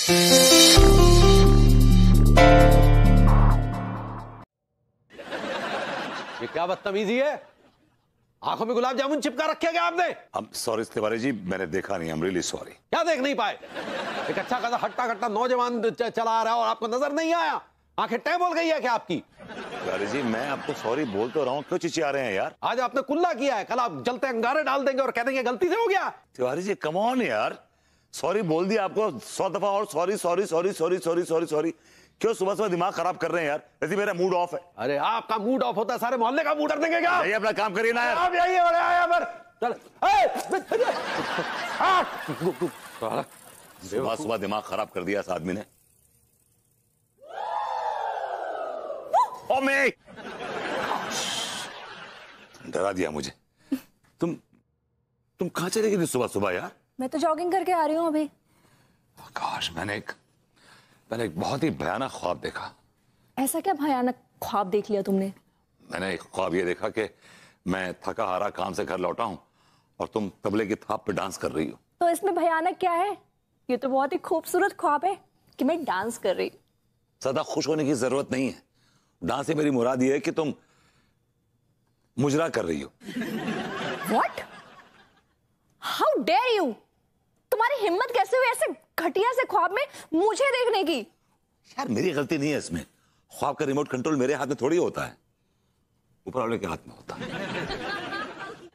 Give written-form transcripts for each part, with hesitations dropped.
ये क्या बदतमीजी है? आंखों में गुलाब जामुन चिपका रखे क्या आपने? सॉरी तिवारी जी, मैंने देखा नहीं। Really sorry. क्या देख नहीं पाए? एक अच्छा खासा हट्टा कट्टा नौजवान चला आ रहा है और आपको नजर नहीं आया? आंखें टै बोल गई है क्या आपकी? तिवारी जी, मैं आपको सॉरी बोल तो रहा हूँ, क्यों चिचिया रहे हैं यार? आज आपने कुल्ला किया है, कल आप जलते अंगारे डाल देंगे और कह देंगे गलती से हो गया। तिवारी जी कम ऑन यार, सॉरी बोल दिया आपको 100 दफा और sorry sorry sorry sorry sorry sorry sorry. क्यों सुबह सुबह दिमाग खराब कर रहे हैं यार? वैसे मेरा मूड ऑफ है। अरे आपका मूड ऑफ होता है, सारे मोहल्ले का मूड कर देंगे क्या? ये अपना काम करिए ना यार। आप आइए और आया पर चल। सुबह सुबह दिमाग खराब कर दिया इस आदमी ने। ओ मैं डरा दिया मुझे। तुम कहां चले गई सुबह सुबह यार? मैं तो जॉगिंग करके आ रही हूँ अभी। काश, मैंने एक बहुत ही भयानक ख्वाब देखा। ऐसा क्या भयानक ख्वाब देख लिया तुमने? मैंने एक ख्वाब ये देखा कि मैं थका हारा काम से घर लौटा हूं और तुम तबले की थाप पे डांस कर रही हो। तो इसमें भयानक क्या है? ये तो बहुत ही खूबसूरत ख्वाब है कि मैं डांस कर रही हूँ। ज्यादा खुश होने की जरूरत नहीं है। डांस से मेरी मुराद ये है कि तुम मुजरा कर रही हो। What? How dare you? तुम्हारी हिम्मत कैसे हुई ऐसे घटिया से ख्वाब में मुझे देखने की? यार मेरी गलती नहीं है इसमें। ख्वाब का रिमोट कंट्रोल मेरे हाथ में थोड़ी होता है, ऊपर वाले के हाथ में होता है।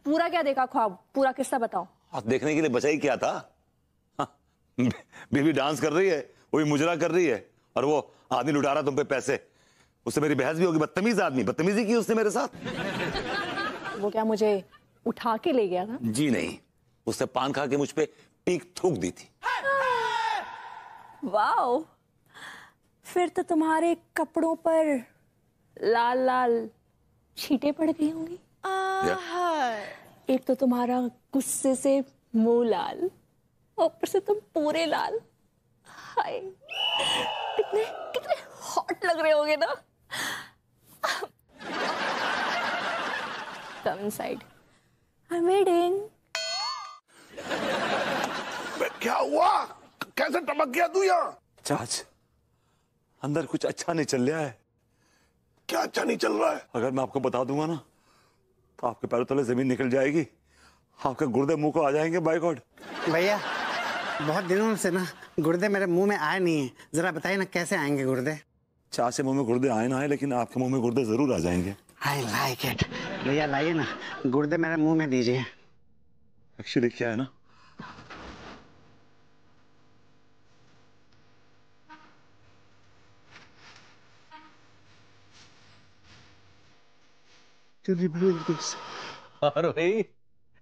पूरा क्या देखा ख्वाब? पूरा किस्सा बताओ। हाथ देखने के लिए बचा ही क्या था? हाँ, बीवी डांस कर रही है, वो भी मुजरा कर रही है और वो आदमी लुटा रहा तुम पे पैसे। उससे मेरी बहस भी होगी। बदतमीज आदमी, बदतमीजी की उसने मेरे साथ। वो क्या मुझे उठा के ले गया था? जी नहीं, उसने पान खा के मुझ पे पीक थूक दी थी। वाओ, फिर तो तुम्हारे कपड़ों पर लाल लाल छींटे पड़ गई होंगी। एक तो तुम्हारा गुस्से से मुंह लाल, ऊपर से तुम पूरे लाल। हाय, कितने कितने हॉट लग रहे होगे ना। Come inside. I'm waiting. क्या हुआ? कैसे टपक गया तू यहाँ? चाच, अंदर कुछ अच्छा नहीं चल रहा है। क्या अच्छा नहीं चल रहा है? अगर मैं आपको बता दूंगा ना तो आपके पैरों तले जमीन निकल जाएगी, आपके गुर्दे मुंह को आ जाएंगे। By God. भैया, बहुत दिनों से ना गुर्दे मेरे मुंह में आए नहीं है, जरा बताइए ना कैसे आएंगे गुर्दे? चाचा से मुंह में गुर्दे आए ना आए, लेकिन आपके मुंह में गुर्दे जरूर आ जाएंगे। I like it. भैया लाइए ना, गुर्दे मेरे मुंह में दीजिए। एक्चुअली क्या है ना, और भाई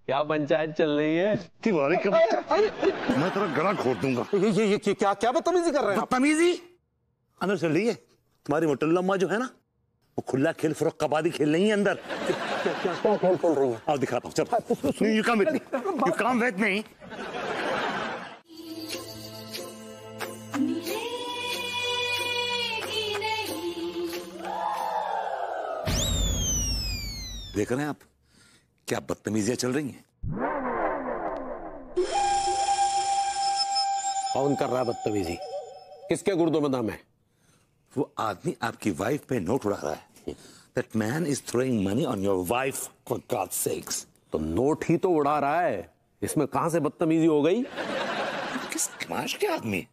क्या पंचायत चल रही है? तिवारी का मैं तेरा गला खोद दूंगा। ये क्या क्या बदतमीजी कर रहे हैं आप? बदतमीजी अंदर चल रही है। तुम्हारी मोटल्ला अम्मा जो है ना, वो खुला खेल फरोख कबादी खेल नहीं है अंदर। क्या खेल चल रही है? आओ दिखाता हूँ। चल, you come with me, you come with me. देख रहे हैं आप क्या बदतमीजियां चल रही हैं? कौन कर रहा है बदतमीजी? किसके गुर्दों में दम है? वो आदमी आपकी वाइफ पे नोट उड़ा रहा है। That man is throwing money on your wife, for God's sakes. तो नोट ही तो उड़ा रहा है, इसमें कहां से बदतमीजी हो गई? किस तमाश के आदमी?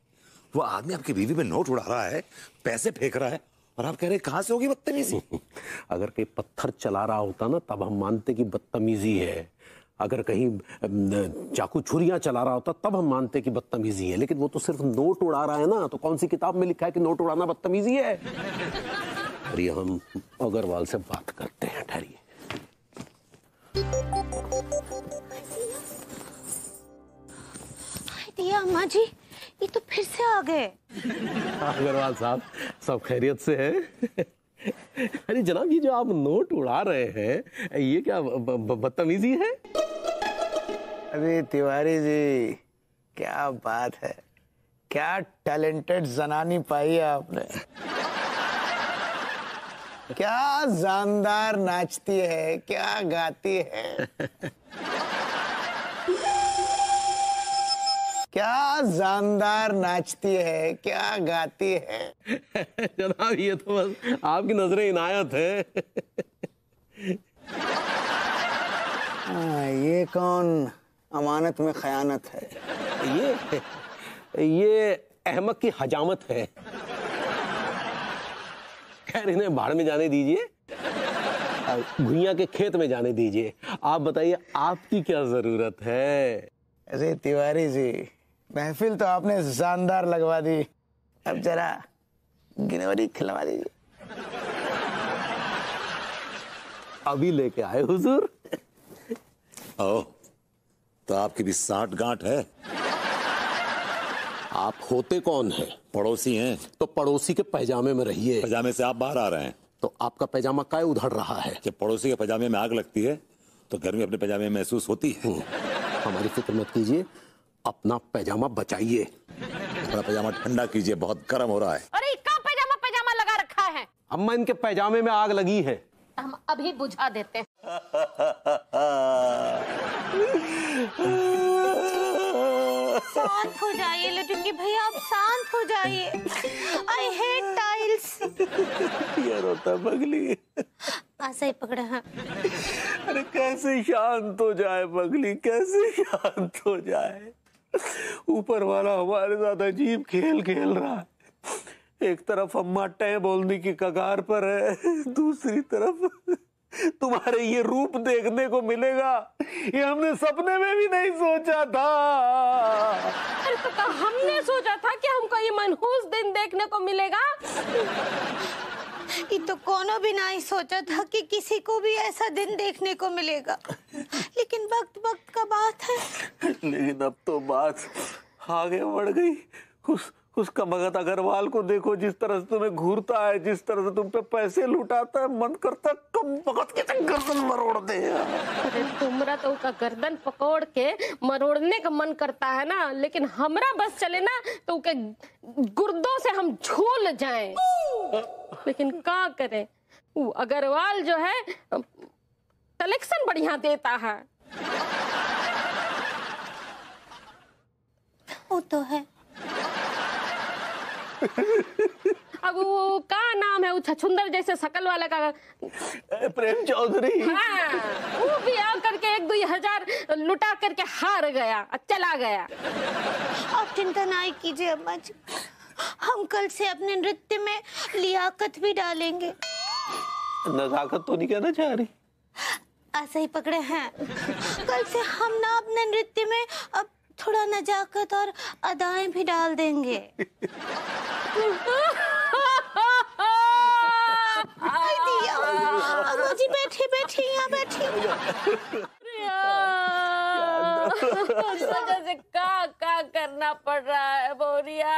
वो आदमी आपकी बीवी पे नोट उड़ा रहा है, पैसे फेंक रहा है और आप कह रहे हैं कहां से होगी बदतमीजी? अगर कोई पत्थर चला रहा होता ना तब हम मानते कि बदतमीजी है। अगर कहीं चाकू छुरियां चला रहा होता तब हम मानते कि बदतमीजी है। लेकिन वो तो सिर्फ नोट उड़ा रहा है ना, तो कौन सी किताब में लिखा है कि नोट उड़ाना बदतमीजी है? ठहरिए, हम अग्रवाल से बात करते हैं। ठहरिए। दिया अम्मा जी, ये तो फिर से आ गए। अग्रवाल साहब, सब खैरियत से है? अरे जनाब, ये जो आप नोट उड़ा रहे हैं ये क्या बदतमीजी है? अरे तिवारी जी, क्या बात है, क्या टैलेंटेड जनानी पाई है आपने। क्या जानदार नाचती है, क्या गाती है। क्या जानदार नाचती है, क्या गाती है। जनाब ये तो बस आपकी नजरे इनायत है। ये कौन अमानत में खयानत है? ये अहमक की हजामत है। खैर इन्हें भाड़ में जाने दीजिए, भुइयां के खेत में जाने दीजिए। आप बताइए आपकी क्या जरूरत है? अरे तिवारी जी, महफिल तो आपने शानदार लगवा दी, अब जरा गिनवरी खिलवा दीजिए। अभी लेके आए हुजूर। ओ, तो आपकी भी 60 गांठ है। आप होते कौन हैं? पड़ोसी हैं। तो पड़ोसी के पैजामे में रहिए। पजामे से आप बाहर आ रहे हैं तो आपका पैजामा काय उधड़ रहा है? जब पड़ोसी के पजामे में आग लगती है तो गर्मी अपने पैजामे में महसूस होती है। हमारी फिक्र मत कीजिए, अपना पैजामा बचाइए। अपना पैजामा ठंडा कीजिए, बहुत गर्म हो रहा है। अरे क्या पैजामा लगा रखा है? अम्मा इनके पैजामे में आग लगी है। हम अभी बुझा देते हैं। शांत हो जाइए लटुंगी भैया, आप शांत हो जाइए। I hate tiles. ये रोता बगली। ऐसा ही पकड़ा है। अरे कैसे शांत हो जाए बगली, कैसे शांत हो जाए? ऊपर वाला हमारे साथ अजीब खेल खेल रहा है। एक तरफ अम्मा टै बोलने की कगार पर है, दूसरी तरफ तुम्हारे ये रूप देखने को मिलेगा, ये हमने सपने में भी नहीं सोचा था। अरे तो हमने सोचा था कि हमको ये मनहूस दिन देखने को मिलेगा। ये तो कोनो भी नहीं सोचा था कि किसी को भी ऐसा दिन देखने को मिलेगा, लेकिन वक्त वक्त का बात है। लेकिन अब तो बात आगे बढ़ गई। उसका मगध अग्रवाल को देखो, जिस तरह से तुम्हें घूरता है, जिस तरह से तुम पे पैसे लुटाता है, मन करता है कम भगत के गर्दन मरोड़ दे। अरे तुमरा तो उसका गर्दन पकड़ के मरोड़ने का मन करता है ना, लेकिन हमरा बस चले ना तो उसके गुर्दों से हम झूल जाएं। लेकिन क्या करें, वो अग्रवाल जो है कलेक्शन बढ़िया देता है। वो तो है। अब वो का नाम है, वो छछुंदर जैसे शकल वाला का? प्रेम चौधरी। हाँ, वो भी आकर के 1-2 हजार लुटा करके हार गया, चला गया। आप चिंता नहीं कीजिए अम्मा जी, हम कल से अपने नृत्य में लियाकत भी डालेंगे। नजाकत तो नहीं कहना चाह रही? ऐसे ही पकड़े हैं। कल से हम ना अपने नृत्य में अब थोड़ा नजाकत और अदाएं भी डाल देंगे। अम्मा जी बैठी बैठी यहाँ बैठी। जैसे का करना पड़ रहा है बोरिया।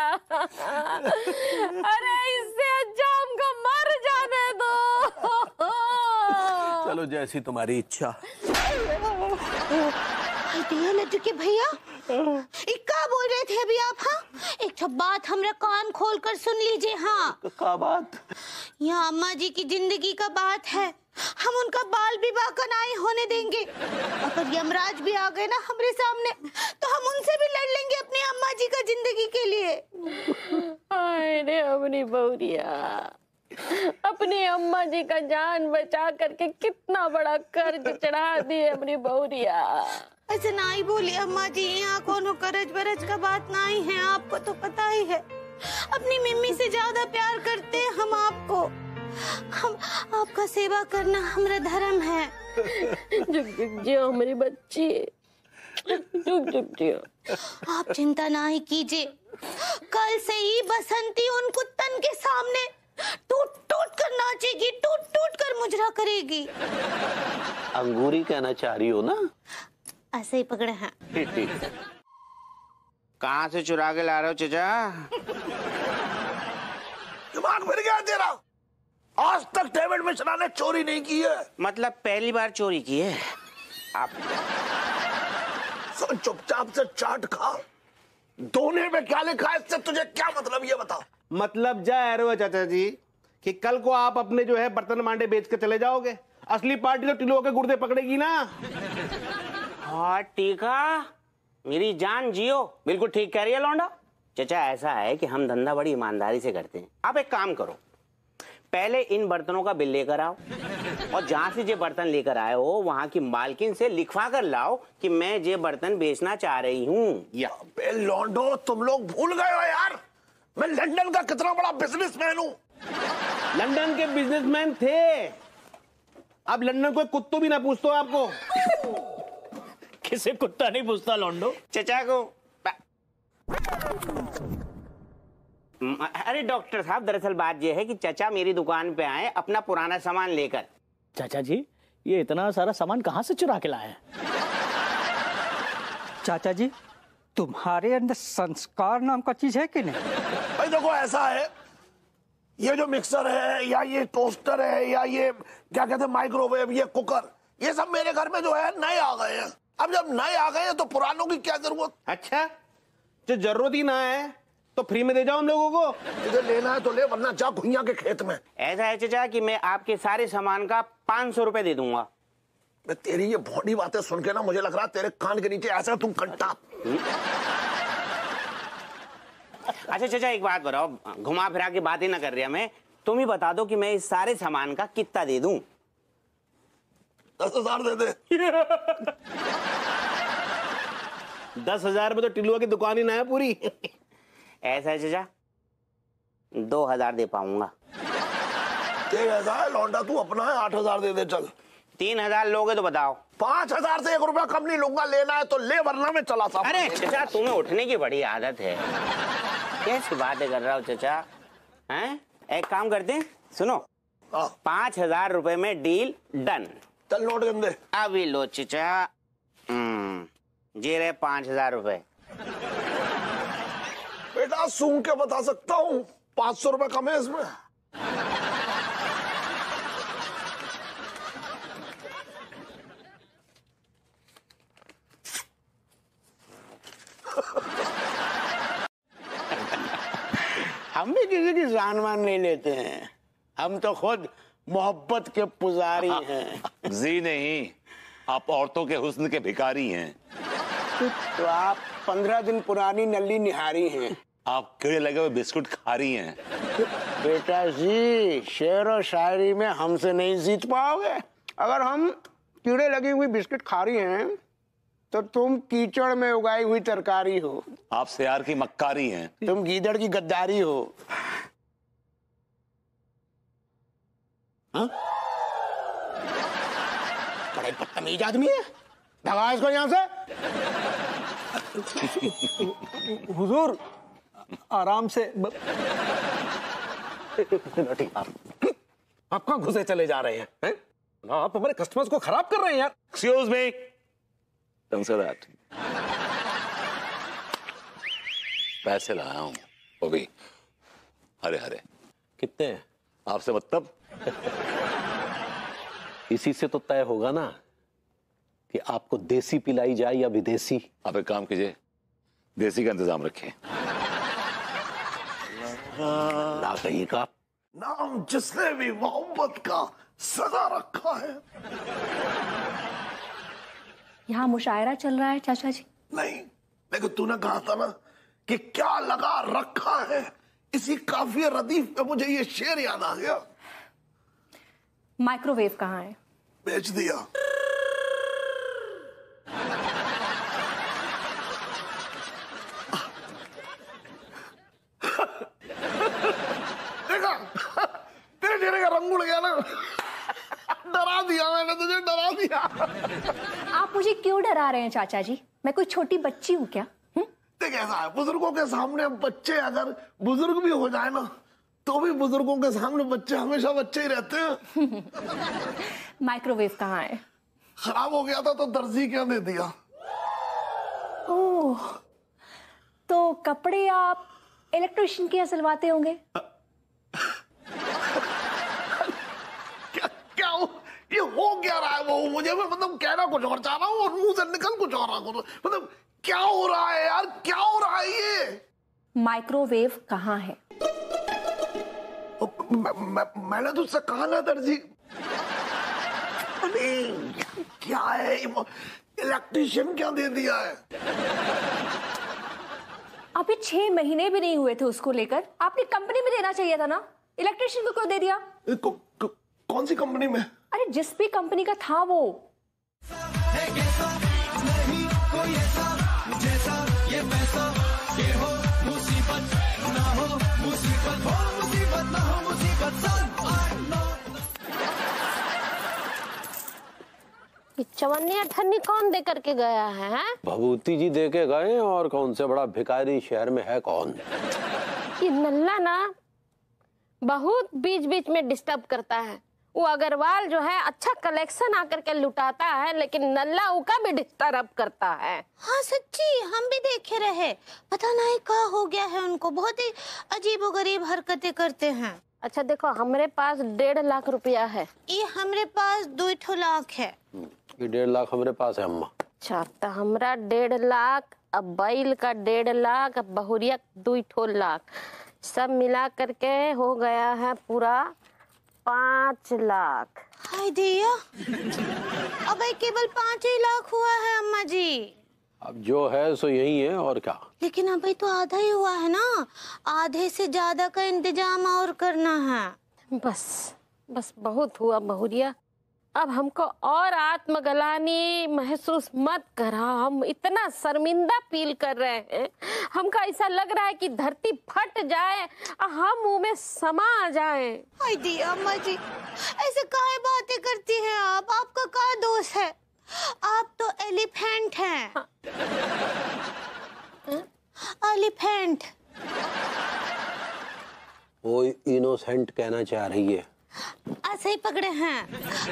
अरे इससे अंजाम का मर जाने दो। चलो जैसी तुम्हारी इच्छा। लड्डू के भैया क्या बोल रहे थे अभी आप? हाँ, एक तो बात हमरा कान खोल कर सुन लीजिए। हाँ, क्या बात? यहाँ अम्मा जी की जिंदगी का बात है, हम उनका बाल विवाह का नहीं होने देंगे। अगर यमराज भी आ गए ना हमारे सामने तो हम उनसे भी लड़ लेंगे अपनी अम्मा जी का जिंदगी के लिए। अरे अपनी बहुरिया, अपनी अम्मा जी का जान बचा करके कितना बड़ा कर्ज चढ़ा दिए अपनी बहुरिया। ऐसे नहीं बोली अम्मा जी, यहाँ कोनो करज बरज का बात नहीं है, आपको तो पता ही है। अपनी मम्मी से ज्यादा प्यार करते हैं हम आपको। हम आपका सेवा करना हमारा धर्म है। जुग जुग जियो हमारी बच्ची, जुग जुग जियो। आप चिंता नहीं कीजिए, कल से ही बसंती उन कुत्तन के सामने टूट टूट कर नाचेगी, टूट टूट कर मुजरा करेगी। अंगूरी कहना चाह रही हो ना? ऐसे ही पकड़े हैं। कहाँ से चुरा के ला रहे हो चचा? दिमाग फिर गया तेरा? आज तक डेविड मिश्रा ने चोरी नहीं की है। मतलब पहली बार चोरी की है आप? चुपचाप से चाट खा। दोने में क्या लिखा है इससे तुझे क्या मतलब, ये बता। मतलब जा रहे हो चाचा जी कि कल को आप अपने जो है बर्तन मांडे बेच के चले जाओगे, असली पार्टी तो टिलो के गुर्दे पकड़ेगी ना। हाँ ठीक है, मेरी जान जियो, बिल्कुल ठीक कह रही है लौंडा। चचा ऐसा है कि हम धंधा बड़ी ईमानदारी से करते हैं। आप एक काम करो, पहले इन बर्तनों का बिल लेकर आओ और जहां से ये बर्तन लेकर आए हो वहां की मालकिन से लिखवा कर लाओ कि मैं ये बर्तन बेचना चाह रही हूँ। या लौंडो, तुम लोग भूल गए हो यार, मैं लंदन का कितना बड़ा बिजनेसमैन हूँ। लंदन के बिजनेसमैन थे, अब लंदन कोई कुत्तों भी ना पूछतो आपको। किसे कुत्ता नहीं पूछता लौंडो? चचा को। अरे डॉक्टर साहब, दरअसल बात यह है कि चचा मेरी दुकान पे आए अपना पुराना सामान लेकर। चाचा जी, ये इतना सारा सामान कहाँ से चुरा के लाए हैं? चाचा जी, तुम्हारे अंदर संस्कार नाम का चीज है कि नहीं? भाई देखो, ऐसा है, ये जो मिक्सर है या ये टोस्टर है या ये क्या कहते हैं माइक्रोवेव, ये कुकर, ये सब मेरे घर में जो है नए आ गए हैं। अब जब नए आ गए हैं तो पुरानों की क्या जरूरत। अच्छा, जो जरूरत ही ना है तो फ्री में दे जाओ हम लोगों को। तुझे लेना है तो ले, वरना जा भुइयां के खेत में। ऐसा है चचा कि मैं आपके सारे सामान का 500 रुपए दे दूंगा। तेरी ये भोंडी बातें सुन के ना मुझे लग रहा है तेरे कान के नीचे ऐसा तुम कंटा। अच्छा चचा एक बात बताओ, घुमा फिरा के बात ही ना कर रही मैं, तुम ही बता दो कि मैं इस सारे सामान का कितना दे दूं? 10,000 दे दे। 10,000 में तो टिल्लुआ की दुकान ही ना है पूरी। ऐसा है चचा, 2,000 दे पाऊंगा। ऐसा है लौंडा, तू अपना है, 8,000 दे दे चल। 3,000 लोगे तो बताओ। 5,000 से 1 रुपया कम नहीं लूंगा, लेना है तो ले, वरना मैं चला सा। अरे चचा, तुम्हें उठने की बड़ी आदत है, कैसी बातें कर रहा हो चचा? हैं, एक काम करते हैं, सुनो, 5,000 रुपए में डील डन। चल नोट गंदे। अभी लो चचा, ये रहे 5,000 रुपए। बेटा सूंघ के बता सकता हूँ, 500 रुपए कम है इसमें। हम भी किसी की जान मान नहीं लेते हैं, हम तो खुद मोहब्बत के पुजारी हैं। जी नहीं, आप औरतों के हुस्न के भिखारी हैं। तो आप 15 दिन पुरानी नली निहारी हैं। आप कीड़े लगे हुए बिस्कुट खा रही हैं। बेटा जी, शेर और शायरी में हमसे नहीं जीत पाओगे। अगर हम कीड़े लगी हुई बिस्कुट खा रही हैं तो तुम कीचड़ में उगाई हुई तरकारी हो। आप सियार की मक्कारी हैं। तुम गीदड़ की गद्दारी हो। हाँ? बड़ा बदतमीज आदमी है, भगा इसको यहाँ से। हुजूर आराम से आप कहाँ घुसे चले जा रहे हैं? आप हमारे कस्टमर्स को खराब कर रहे हैं यार। Excuse me, don't say that. पैसे लाया हूं, वो भी हरे हरे। कितने? आपसे मतलब? इसी से तो तय होगा ना कि आपको देसी पिलाई जाए या विदेशी। आप एक काम कीजिए, देसी का इंतजाम रखें। ना कहीं का नाम जिसने भी मोहब्बत का सजा रखा है। यहाँ मुशायरा चल रहा है चाचा जी? नहीं, लेकिन तूने कहा था ना कि क्या लगा रखा है, इसी काफिया रदीफ पे मुझे ये शेर याद आ गया। माइक्रोवेव कहाँ है? बेच दिया। देखा, तेरे चेहरे का रंग उड़ गया ना। डरा दिया मैंने तुझे, डरा दिया। आप मुझे क्यों डरा रहे हैं चाचा जी? मैं कोई छोटी बच्ची हूँ क्या? देख ऐसा है, बुजुर्गों के सामने बच्चे अगर बुजुर्ग भी हो जाए ना तो भी बुजुर्गों के सामने बच्चे हमेशा बच्चे ही रहते हैं। माइक्रोवेव कहाँ है? खराब हो गया था तो दर्जी क्या दे दिया। ओह, तो कपड़े आप इलेक्ट्रिशियन के यहाँ सिलवाते होंगे? क्या ये हो क्या रहा है? वो मुझे मतलब कहना कुछ और चाह रहा हूँ और मुंह से निकल कुछ और रहा हूँ। मतलब क्या हो रहा है यार, क्या हो रहा है ये? माइक्रोवेव कहाँ है? मैंने तुझसे कहा ना दर्जी। अरे क्या है इलेक्ट्रीशियन क्या दे दिया है? अभी 6 महीने भी नहीं हुए थे उसको लेकर, आपने कंपनी में देना चाहिए था ना, इलेक्ट्रिशियन को क्यों दे दिया? कौन सी कंपनी में? अरे जिस भी कंपनी का था वो। चवन्नी अठन्नी कौन दे करके गया है? भभूति जी दे के गए, और कौन से बड़ा भिखारी शहर में है कौन? ये नल्ला ना बहुत बीच बीच में डिस्टर्ब करता है। वो अग्रवाल जो है अच्छा कलेक्शन आकर के लुटाता है, लेकिन नल्ला उका भी डिस्टर्ब करता है। हाँ सच्ची, हम भी देखे रहे, पता नहीं क्या हो गया है उनको, बहुत ही अजीबोगरीब हरकतें करते हैं। अच्छा देखो, हमारे पास 1.5 लाख रुपया है। ये हमारे पास 2 लाख है। ये 1.5 लाख हमारे पास है अम्मा। अच्छा, तो हमारा 1.5 लाख, अब बैल का 1.5 लाख, अब बहुरिया 2 लाख, सब मिला करके हो गया है पूरा 5 लाख। हाय दिया, अब केवल 5 ही लाख हुआ है अम्मा जी। अब जो है सो यही है, और क्या। लेकिन अभी तो आधा ही हुआ है ना, आधे से ज्यादा का इंतजाम और करना है। बस बहुत हुआ बहुरिया, अब हमको और आत्मग्लानि महसूस मत करा। हम इतना शर्मिंदा फील कर रहे हैं, हमको ऐसा लग रहा है कि धरती फट जाए और हम मुंह में समा जाए। हाय दी अम्मा जी, ऐसे काहे बातें करती हैं आप? आपका क्या दोष है? आप तो एलिफेंट हैं। हाँ। एलिफेंट। वो इनोसेंट कहना चाह रही है। ऐसे ही पकड़े हैं।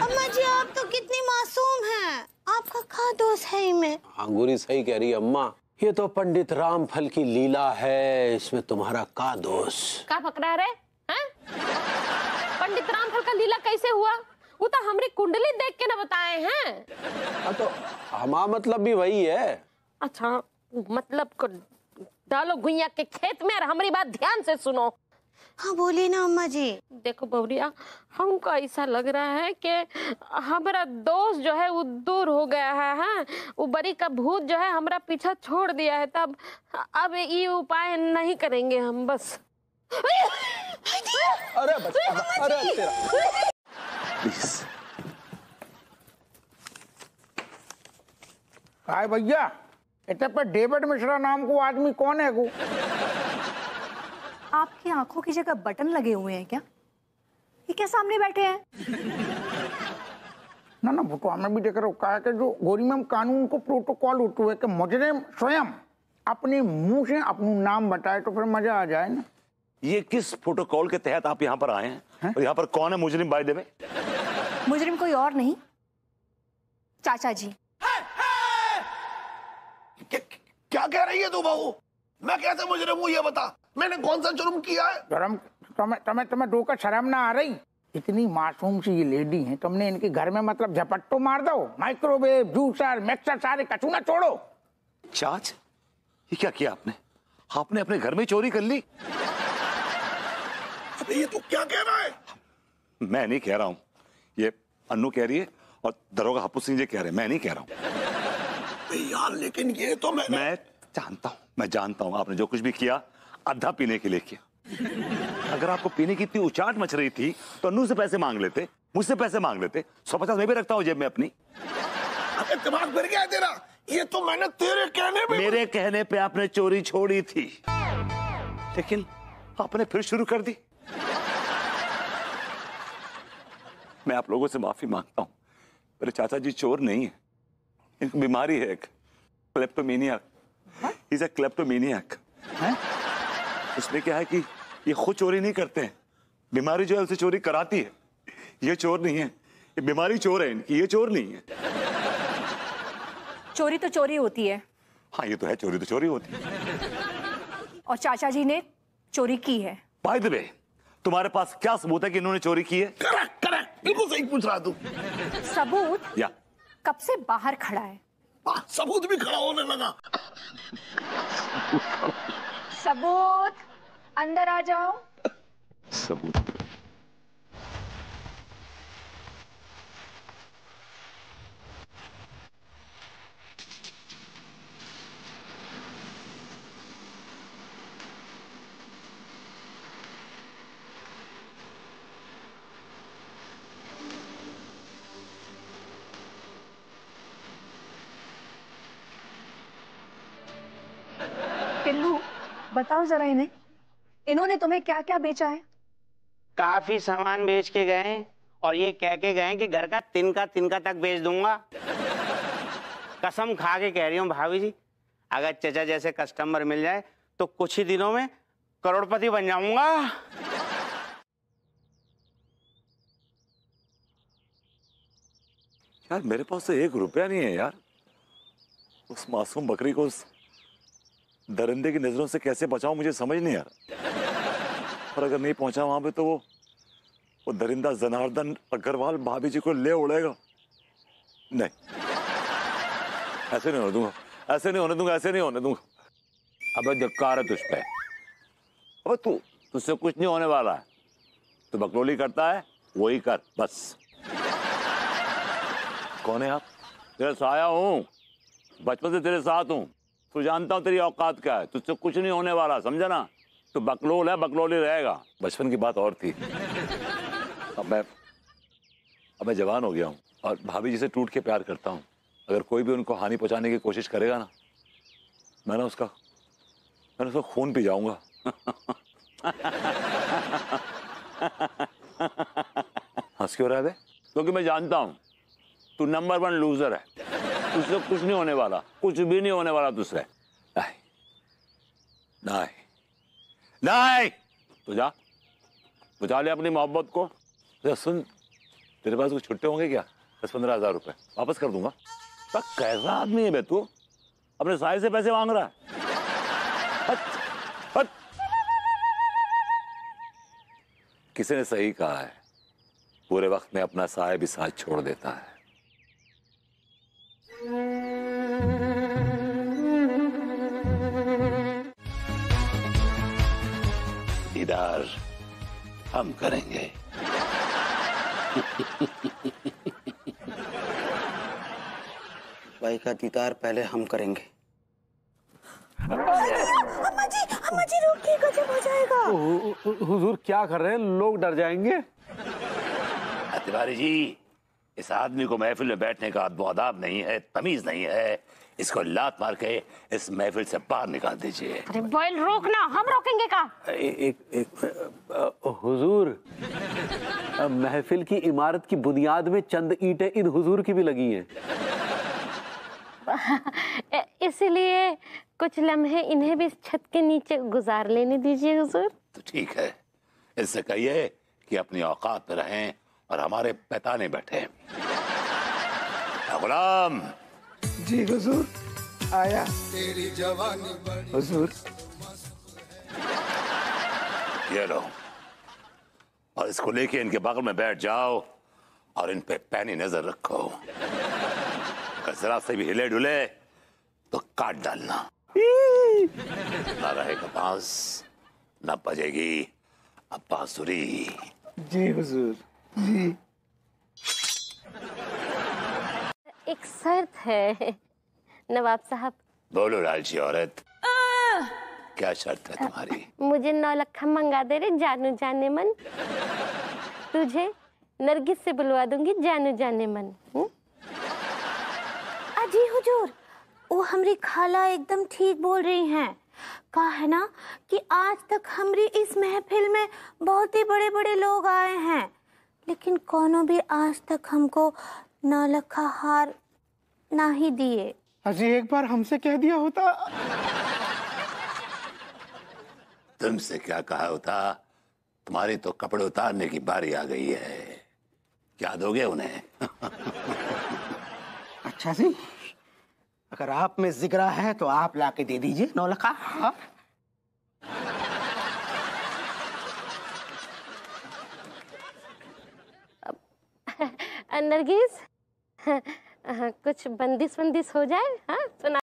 अम्मा जी आप तो कितनी मासूम हैं, आपका क्या दोष है इनमें? अंगूरी सही कह रही है अम्मा, ये तो पंडित रामफल की लीला है, इसमें तुम्हारा का दोष? क्या पकड़ा रे? पंडित रामफल का लीला कैसे हुआ? वो तो हमरी कुंडली देख के ना बताए हैं। तो हमारा मतलब भी वही है। अच्छा, मतलब को डालो गुइया के खेत में और हमारी बात ध्यान से सुनो। हाँ बोली ना अम्मा जी। देखो बबरिया, हमको ऐसा लग रहा है कि हमारा दोस्त जो है वो दूर हो गया है। हाँ, वो बड़ी का भूत जो है हमारा पीछा छोड़ दिया है, तब अब ये उपाय नहीं करेंगे हम। बस अरे तेरा प्लीज। हाय भैया, इतने पर डेविड मिश्रा नाम को आदमी कौन है को? आपकी आंखों की जगह बटन लगे हुए हैं क्या? ये क्या सामने बैठे हैं? ना वो तो हमें भी देख रहे हो, कहा कि जो गोरी मैम कानून को प्रोटोकॉल होते हुए कि मुजरिम स्वयं अपने मुंह से अपना नाम बताए तो फिर मजा आ जाए ना। ये किस प्रोटोकॉल के तहत आप यहाँ पर आए हैं? और यहाँ पर कौन है मुजरिम बाय द वे? मुजरिम कोई और नहीं, चाचा जी। क्या कह रही है तू बहू? मैं कैसे मुजरिम हूँ ये बता, मैंने कौन सा जुर्म किया है? जुर्म तुम्हें दो का शर्म ना आ रही? इतनी मासूम सी ये लेडी है, तुमने इनके घर में मतलब झपट्टो मार दो, माइक्रोवेव, जूसर, मिक्सर सारे कछु ना छोड़ो। चाच, ये क्या किया आपने? आपने अपने घर में चोरी कर ली? अबे ये तू क्या कह रहा है? मैं नहीं कह रहा हूँ, ये अन्नू कह रही है और दरोगा हापुस सिंह जी कह रहे हैं, मैं नहीं कह रहा हूँ यार। लेकिन ये तो मैं जानता हूँ आपने जो कुछ भी किया आधा पीने के लिए किया। अगर आपको पीने की इतनी उचाट मच रही थी तो अन्नू से पैसे मांग लेते, मुझसे पैसे मांग लेते, 150 मैं भी रखता हूँ जेब में अपनी। अबे दिमाग फिर गया है तेरा? ये तो मैंने तेरे कहने पे, मेरे कहने पे आपने चोरी छोड़ी थी, लेकिन आपने फिर शुरू कर दी। मैं आप लोगों से माफी मांगता हूँ, मेरे चाचा जी चोर नहीं है, इनको बीमारी है एक, क्लेप्टोमेनिया। He's a kleptomaniac। उसमें क्या है कि ये खुद चोरी नहीं करते हैं, बीमारी जो है उसे चोरी कराती है। ये चोर नहीं है, ये बीमारी चोर है इनकी, ये चोर नहीं है। चोरी तो चोरी होती है। हाँ ये तो है, चोरी तो चोरी होती है। और चाचा जी ने चोरी की है। बाय द वे, तुम्हारे पास क्या सबूत है कि इन्होंने चोरी की है? करेक्ट, बिल्कुल सही पूछ रहा तू। सबूत? या कब से बाहर खड़ा है। सबूत भी खड़ा होने लगा। सबूत, अंदर आ जाओ। सबूत? बिल्लू, बताओ जरा इन्हें, इन्होंने तुम्हें क्या क्या बेचा है? काफी सामान बेच के गए और ये कह के गए कि घर का तिनका तिनका तक बेच दूंगा। कसम खा के कह रही हूँ भाभी जी, अगर चचा जैसे कस्टमर मिल जाए तो कुछ ही दिनों में करोड़पति बन जाऊंगा। यार मेरे पास तो 1 रुपया नहीं है यार। उस मासूम बकरी को उस दरिंदे की नजरों से कैसे बचाऊं मुझे समझ नहीं आ रहा। और अगर नहीं पहुंचा वहां पे तो वो दरिंदा जनार्दन अग्रवाल भाभी जी को ले उड़ेगा। नहीं, ऐसे नहीं होने दूंगा, ऐसे नहीं होने दूंगा, ऐसे नहीं होने दूंगा। अबे धिक्कार है तुझ पे। अबे तुझसे कुछ नहीं होने वाला है। तू बकलोली करता है वही कर बस। कौन है आप? तेरा साया हूँ, बचपन से तेरे साथ हूँ। तू जानता हूँ तेरी औकात क्या है। तुझसे कुछ नहीं होने वाला, समझा ना। तू बकलोल है, बकलोली रहेगा। बचपन की बात और थी। अब मैं जवान हो गया हूँ और भाभी जी से टूट के प्यार करता हूँ। अगर कोई भी उनको हानि पहुंचाने की कोशिश करेगा ना, मैं उसका खून पी जाऊंगा। हंस क्यों रहा है बे? क्योंकि मैं जानता हूँ तू नंबर 1 लूजर है। तुझसे कुछ नहीं होने वाला, कुछ भी नहीं होने वाला तुझसे। नहीं, नहीं, नहीं। तो जा बुझा ले अपनी मोहब्बत को। सुन, तेरे पास कुछ छुट्टे होंगे क्या? 10-15 हजार रुपए वापस कर दूंगा। कैसा आदमी है बे तू? अपने साए से पैसे मांग रहा है। हट, हट। किसी ने सही कहा है, पूरे वक्त में अपना साया भी साथ छोड़ देता है। दीदार हम करेंगे। भाई का दीदार पहले हम करेंगे। अम्मा जी रोकिए, गजब हो जाएगा। हुजूर क्या कर रहे हैं? लोग डर जाएंगे। तिवारी जी, इस आदमी को महफिल में बैठने का अदब नहीं है, तमीज नहीं है। इसको लात मार के इस महफिल से बाहर निकाल दीजिए। अरे बॉयल रोकना, हम रोकेंगे का? हुजूर, महफिल की इमारत की बुनियाद में चंद ईंटें इन हुजूर की भी लगी हैं। इसलिए कुछ लम्हे इन्हें भी छत के नीचे गुजार लेने दीजिए हुजूर। तो ठीक है, इससे कहिए कि अपनी औकात में रहें और हमारे पैताने बैठे। गुलाम। जी हुजूर, आया। तेरी जवानी हुजूर। ये लो, और इसको लेके इनके बगल में बैठ जाओ और इन पे पैनी नजर रखो। अगर जरा से भी हिले डुले तो काट डालना। ना रहेगा बांस, ना बजेगी अब बांसुरी। जी हुजूर, जी। एक शर्त है नवाब साहब। बोलो लालची औरत, क्या शर्त है तुम्हारी? मुझे 9 लखा मंगा दे रे जानू जाने मन। तुझे नरगिस से बुलवा दूंगी जानू जाने मन। अजी हुजूर, वो हमारी खाला एकदम ठीक बोल रही हैं। कहा है ना कि आज तक हमारी इस महफिल में बहुत ही बड़े बड़े लोग आए हैं, लेकिन कौनों भी आज तक हमको 9 लखा हार ना ही दिए। अजी एक बार हमसे कह दिया होता। तुमसे क्या कहा होता? तुम्हारी तो कपड़े उतारने की बारी आ गई है। क्या दोगे उन्हें? अच्छा जी, अगर आप में जिगरा है तो आप लाके दे दीजिए 9 लखा। हाँ? नरगिस, कुछ बंदिश हो जाए। हाँ सुना।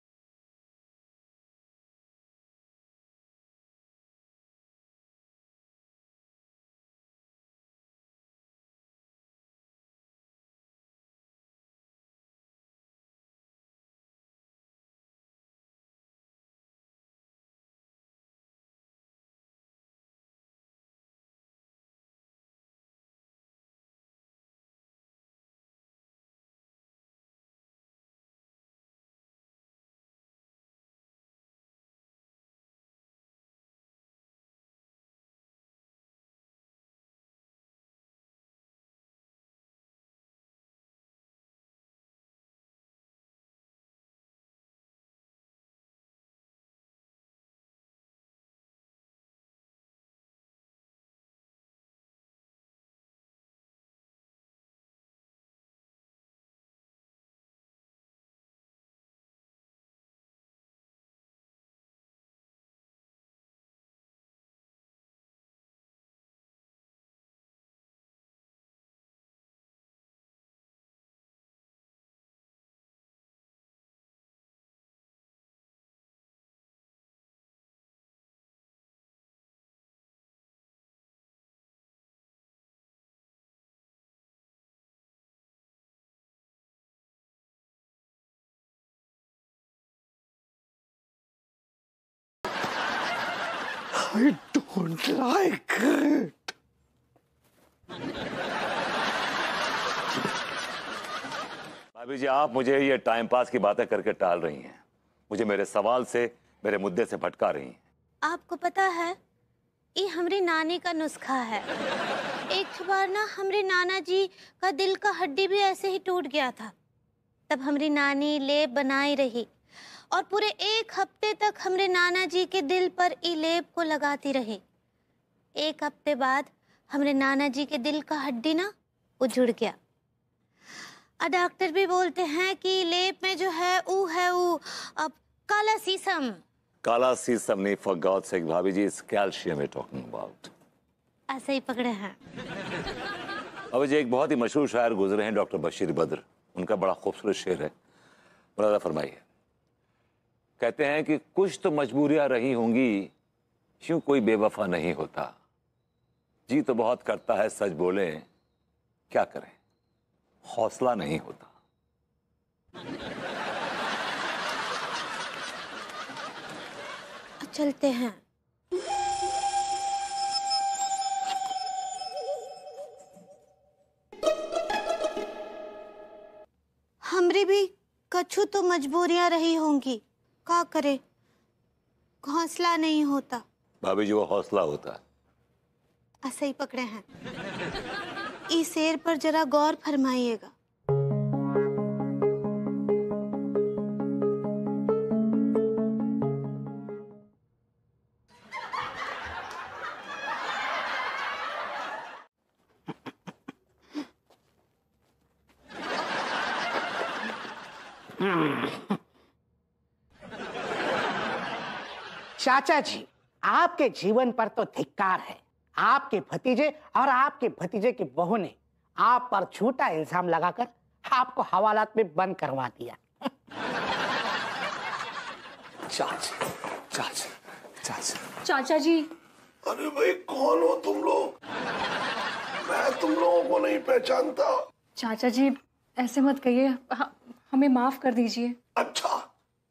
I don't like it. भाभी जी, आप मुझे ये टाइम पास की बातें करके टाल रही हैं, मुझे मेरे सवाल से, मेरे मुद्दे से भटका रही हैं। आपको पता है, ये हमारी नानी का नुस्खा है। एक बार ना हमारे नाना जी का दिल का हड्डी भी ऐसे ही टूट गया था। तब हमारी नानी लेप बनाई रही और पूरे 1 हफ्ते तक हमारे नाना जी के दिल पर ई लेप को लगाती रही। 1 हफ्ते बाद हमारे नाना जी के दिल का हड्डी ना वो जुड़ गया। और डॉक्टर भी बोलते हैं कि लेप में जो है वो अब काला शीशम। काला शीशम नहीं, फॉर गॉड सेक भाभी जी, इस कैल्शियम है टॉकिंग अबाउट। ऐसे ही पकड़े हैं। भाभी जी, एक बहुत ही मशहूर शायर गुजरे हैं, डॉक्टर बशीर बद्र। उनका बड़ा खूबसूरत शेर है, मुरादा फरमाइए। कहते हैं कि कुछ तो मजबूरियां रही होंगी, क्यों कोई बेवफा नहीं होता। जी तो बहुत करता है सच बोले, क्या करें, हौसला नहीं होता। चलते हैं। हमरी भी कछु तो मजबूरियां रही होंगी, क्या करे, हौसला नहीं होता। भाभी जी, वो हौसला होता है। ऐसे ही पकड़े हैं। इस शेर पर जरा गौर फरमाइएगा। चाचा जी, आपके जीवन पर तो धिक्कार है। आपके भतीजे और आपके भतीजे की बहू ने आप पर झूठा इल्जाम लगाकर आपको हवालात में बंद करवा दिया। चाचा जी। अरे भाई, कौन हो तुम लोग? मैं तुम लोगों को नहीं पहचानता। चाचा जी ऐसे मत कहिए, हमें माफ कर दीजिए। अच्छा,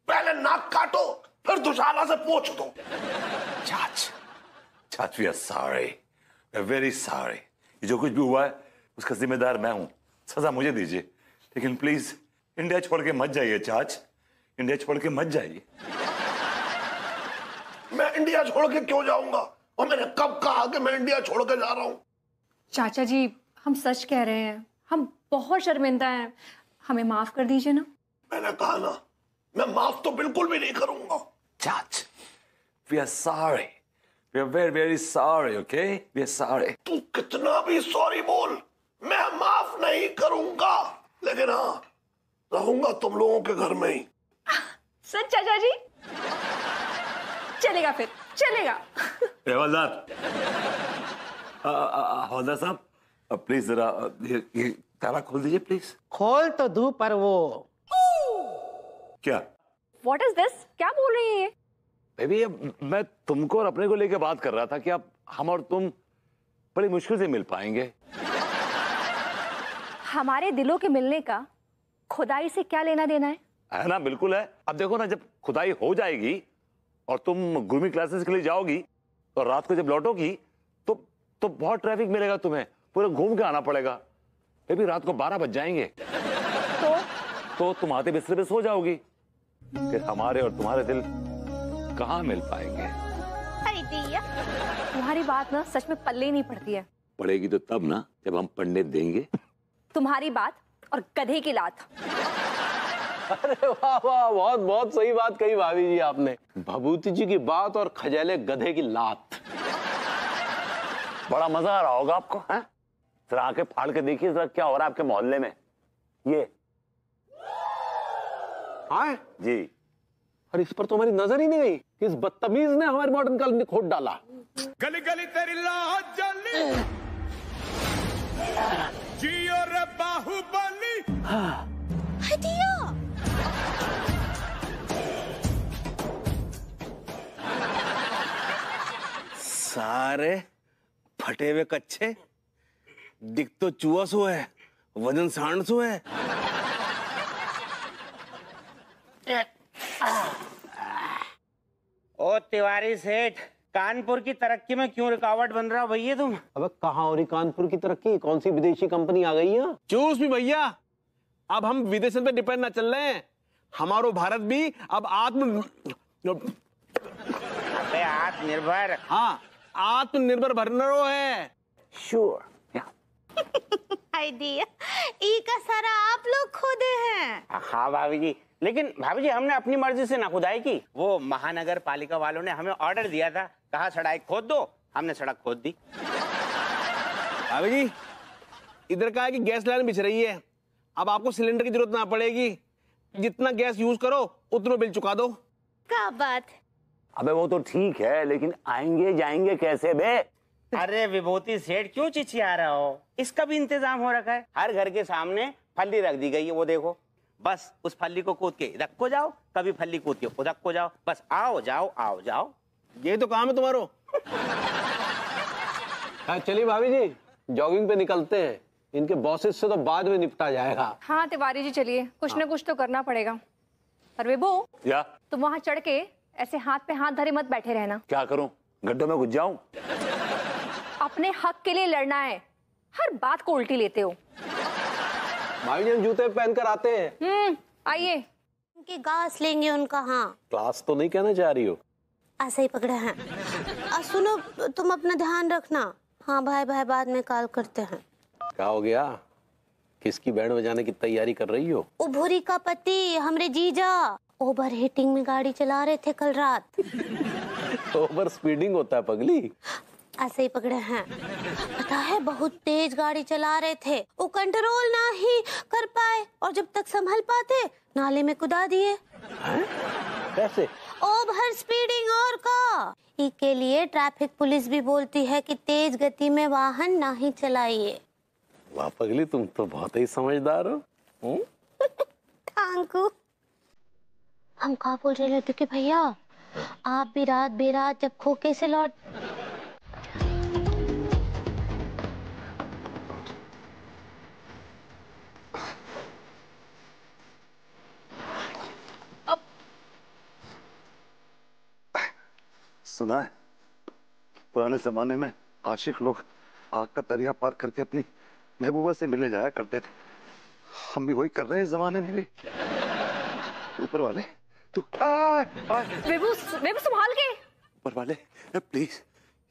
पहले नाक काटो, फिर दुशाला से पोंछ दो। चाच, we are sorry, we are very sorry. ये जो कुछ भी हुआ है उसका जिम्मेदार मैं हूं, सजा मुझे दीजिए, लेकिन प्लीज इंडिया छोड़ के मत जाइए। चाच, इंडिया छोड़ के मत जाइए। मैं इंडिया छोड़ के क्यों जाऊंगा? और मैंने कब कहा कि मैं इंडिया छोड़ के जा रहा हूं? चाचा जी, हम सच कह रहे हैं, हम बहुत शर्मिंदा हैं, हमें माफ कर दीजिए ना। मैंने कहा ना, मैं माफ तो बिल्कुल भी नहीं करूंगा। चाच, we are sorry, we are very very sorry, okay, we are sorry. तू कितना भी सॉरी बोल, मैं माफ नहीं करूंगा, लेकिन हाँ, रहूंगा तुम लोगों के घर में ही। सच चाचा जी? चलेगा, फिर चलेगा। हवलदार साहब, प्लीज जरा ये ताला खोल दीजिए प्लीज। खोल तो दूं, पर वो क्या? What is this? क्या बोल रही है ये? बेबी, मैं तुमको और अपने को लेके बात कर रहा था कि अब हम और तुम बड़ी मुश्किल से मिल पाएंगे। हमारे दिलों के मिलने का खुदाई से क्या लेना देना है ना? बिल्कुल है। अब देखो ना, जब खुदाई हो जाएगी और तुम ग्रूमिंग क्लासेस के लिए जाओगी और रात को जब लौटोगी तो बहुत ट्रैफिक मिलेगा, तुम्हें पूरा घूम के आना पड़ेगा। बेबी, रात को 12 बज जाएंगे तो तुम आते बिस्तर पे सो जाओगी, फिर हमारे और तुम्हारे दिल कहाँ मिल पाएंगे? तुम्हारी बात ना सच में पल्ले ही नहीं पड़ती है। पड़ेगी तो तब ना, जब हम पढ़ने देंगे। तुम्हारी बात और गधे की लात। अरे वाह वाह, बहुत बहुत सही बात कही भाभी जी आपने। भभूति जी की बात और खजैले गधे की लात। बड़ा मजा आ रहा होगा आपको, हैं? जरा आंखें फाड़ के देखिए जरा क्या हो रहा है आपके मोहल्ले में। ये हाँ जी। और इस पर तो हमारी नजर ही नहीं गई कि इस बदतमीज ने हमारी मॉडर्न कॉलेज में खोद डाला। गली गली तेरी लाज जली, जियो रे बाहुबली। हटिया। सारे फटे हुए कच्चे, दिख तो चूहा सो है, वजन सांड सो है। ओ तिवारी सेठ, कानपुर की तरक्की में क्यों रुकावट बन रहा भैया तुम? अबे कहाँ हो रही कानपुर की तरक्की? कौन सी विदेशी कंपनी आ गई है? चूस भी भैया, अब हम विदेशों पे डिपेंड ना चल रहे हैं, हमारो भारत भी अब आत्मनिर्भर, हाँ आत्मनिर्भर भरनरो है। श्योर आइडिया ई का सारा आप लोग खोदे हैं। हाँ भाभी जी, लेकिन भाभी जी हमने अपनी मर्जी से ना खुदाई की, वो महानगर पालिका वालों ने हमें ऑर्डर दिया था, कहा सड़क खोद दो, हमने सड़क खोद दी। भाभी जी इधर का है कि गैस लाइन बिछ रही है, अब आपको सिलेंडर की जरूरत ना पड़ेगी, जितना गैस यूज करो उतना बिल चुका दो। क्या बात? अबे वो तो ठीक है, लेकिन आएंगे जाएंगे कैसे बे? अरे विभूति सेठ क्यों चिचिया रहा हो, इसका भी इंतजाम हो रखा है। हर घर के सामने फल्ली रख दी गई है, वो देखो, बस उस फल्ली को कूद के इधर को जाओ, कभी फल्ली कूद के उधर को जाओ, बस आओ जाओ आओ जाओ, ये तो काम है तुम्हारो। चलिए भाभी जी जॉगिंग पे निकलते हैं, इनके बॉसेस से तो बाद में निपटा जाएगा। हाँ तिवारी जी चलिए, कुछ न कुछ तो करना पड़ेगा। पर विभू या तुम वहाँ चढ़ के ऐसे हाथ पे हाथ धरे मत बैठे रहना। क्या करूं, गड्ढों में घुस जाऊं? अपने हक के लिए लड़ना है, हर बात को उल्टी लेते हो। भाई जी हम जूते पहनकर आते हैं। आइए। उनकी घास लेंगे उनका। हाँ क्लास तो नहीं कहना चाह रही हो? ऐसा ही पकड़े हैं। सुनो तुम अपना ध्यान रखना। हाँ भाई भाई बाद में कॉल करते हैं। क्या हो गया, किसकी बैंड बजाने की तैयारी कर रही हो? ओ भूरी का पति हमरे जीजा ओवर हीटिंग में गाड़ी चला रहे थे कल रात। ओवर स्पीडिंग होता है पगली। ऐसे ही पकड़े हैं। पता है बहुत तेज गाड़ी चला रहे थे, वो कंट्रोल ना ही कर पाए और जब तक संभल पाते नाले में कुदा दिए। कैसे? ओवर स्पीडिंग और का। इसके लिए ट्रैफिक पुलिस भी बोलती है कि तेज गति में वाहन ना ही चलाइए। वाह पगली तुम तो बहुत ही समझदार हो। Thank you. हम कहा बोल रहे थे कि भैया आप भी रात बेरात जब खोके से लौट। सुना है पुराने जमाने में आशिक लोग आग का दरिया पार करके अपनी महबूबा से मिलने जाया करते थे, हम भी वही कर रहे हैं इस जमाने में भी। ऊपर वाले तू विभू संभाल के। ऊपर वाले प्लीज,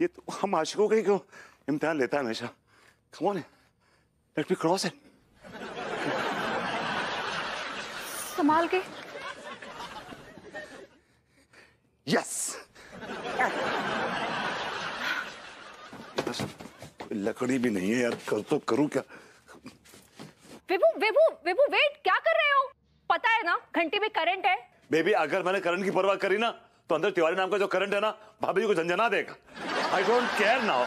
ये तो हम आशिकों का ही क्यों इम्तिहान लेता है हमेशा। Come on let me cross it. संभाल के। यस। लकड़ी भी नहीं है यार, कर तो करूं क्या? विभू वेट, क्या कर रहे हो? पता है ना घंटी में करंट है। बेबी अगर मैंने करंट की परवाह करी ना तो अंदर तिवारी नाम का जो करंट है ना भाभी जी को झंझना देगा। I don't care now.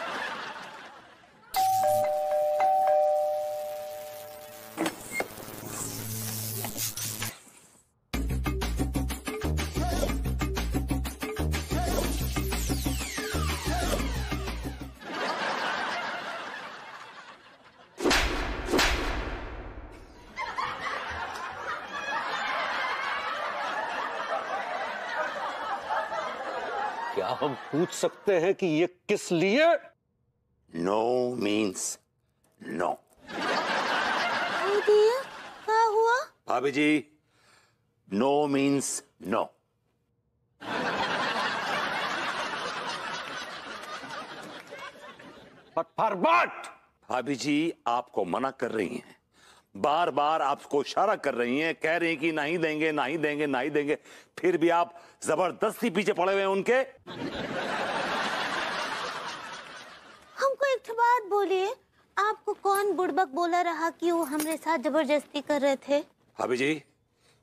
क्या हम पूछ सकते हैं कि ये किस लिए? No means no. क्या हुआ? भाभी जी नो मीन्स नो। बट भाभी जी आपको मना कर रही हैं, बार बार आपको इशारा कर रही हैं, कह रही हैं कि नहीं देंगे नहीं देंगे नहीं देंगे, फिर भी आप जबरदस्ती पीछे पड़े हुए हैं उनके। हमको एक बात बोलिए, आपको कौन बुड़बक बोला रहा कि वो हमारे साथ जबरदस्ती कर रहे थे? भाभी जी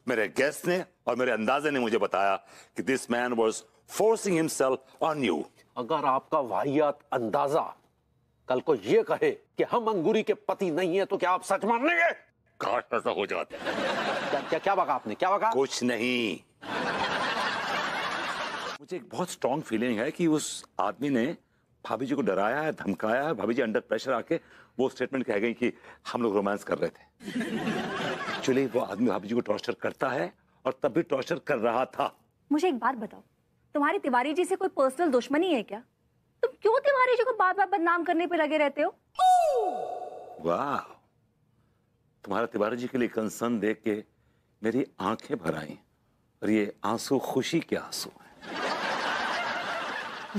मेरे गेस्ट ने और मेरे अंदाजे ने मुझे बताया कि this man was forcing himself on you. अगर आपका वाहियात अंदाजा कल को ये कहे कि हम अंगूरी के पति नहीं है तो क्या आप सच मान लेंगे? काश ऐसा हो जाता। क्या बका आपने, क्या बका? कुछ नहीं, मुझे एक बहुत स्ट्रॉन्ग फीलिंग है कि उस आदमी ने भाभी जी को डराया है, धमकाया है। भाभी जी अंडर प्रेशर आके वो स्टेटमेंट कह गई कि हम लोग रोमांस कर रहे थे। एक्चुअली वो आदमी भाभी जी को टॉर्चर करता है और तब भी टॉर्चर कर रहा था। मुझे एक बात बताओ, तुम्हारी तिवारी जी से कोई पर्सनल दुश्मनी है क्या? तुम क्यों तिवारी जी को बार बार बदनाम करने पे लगे रहते हो? वाह, तुम्हारा तिवारी जी के लिए कंसर्न देख के मेरी आंखें भर आई, और ये आंसू खुशी के आंसू हैं।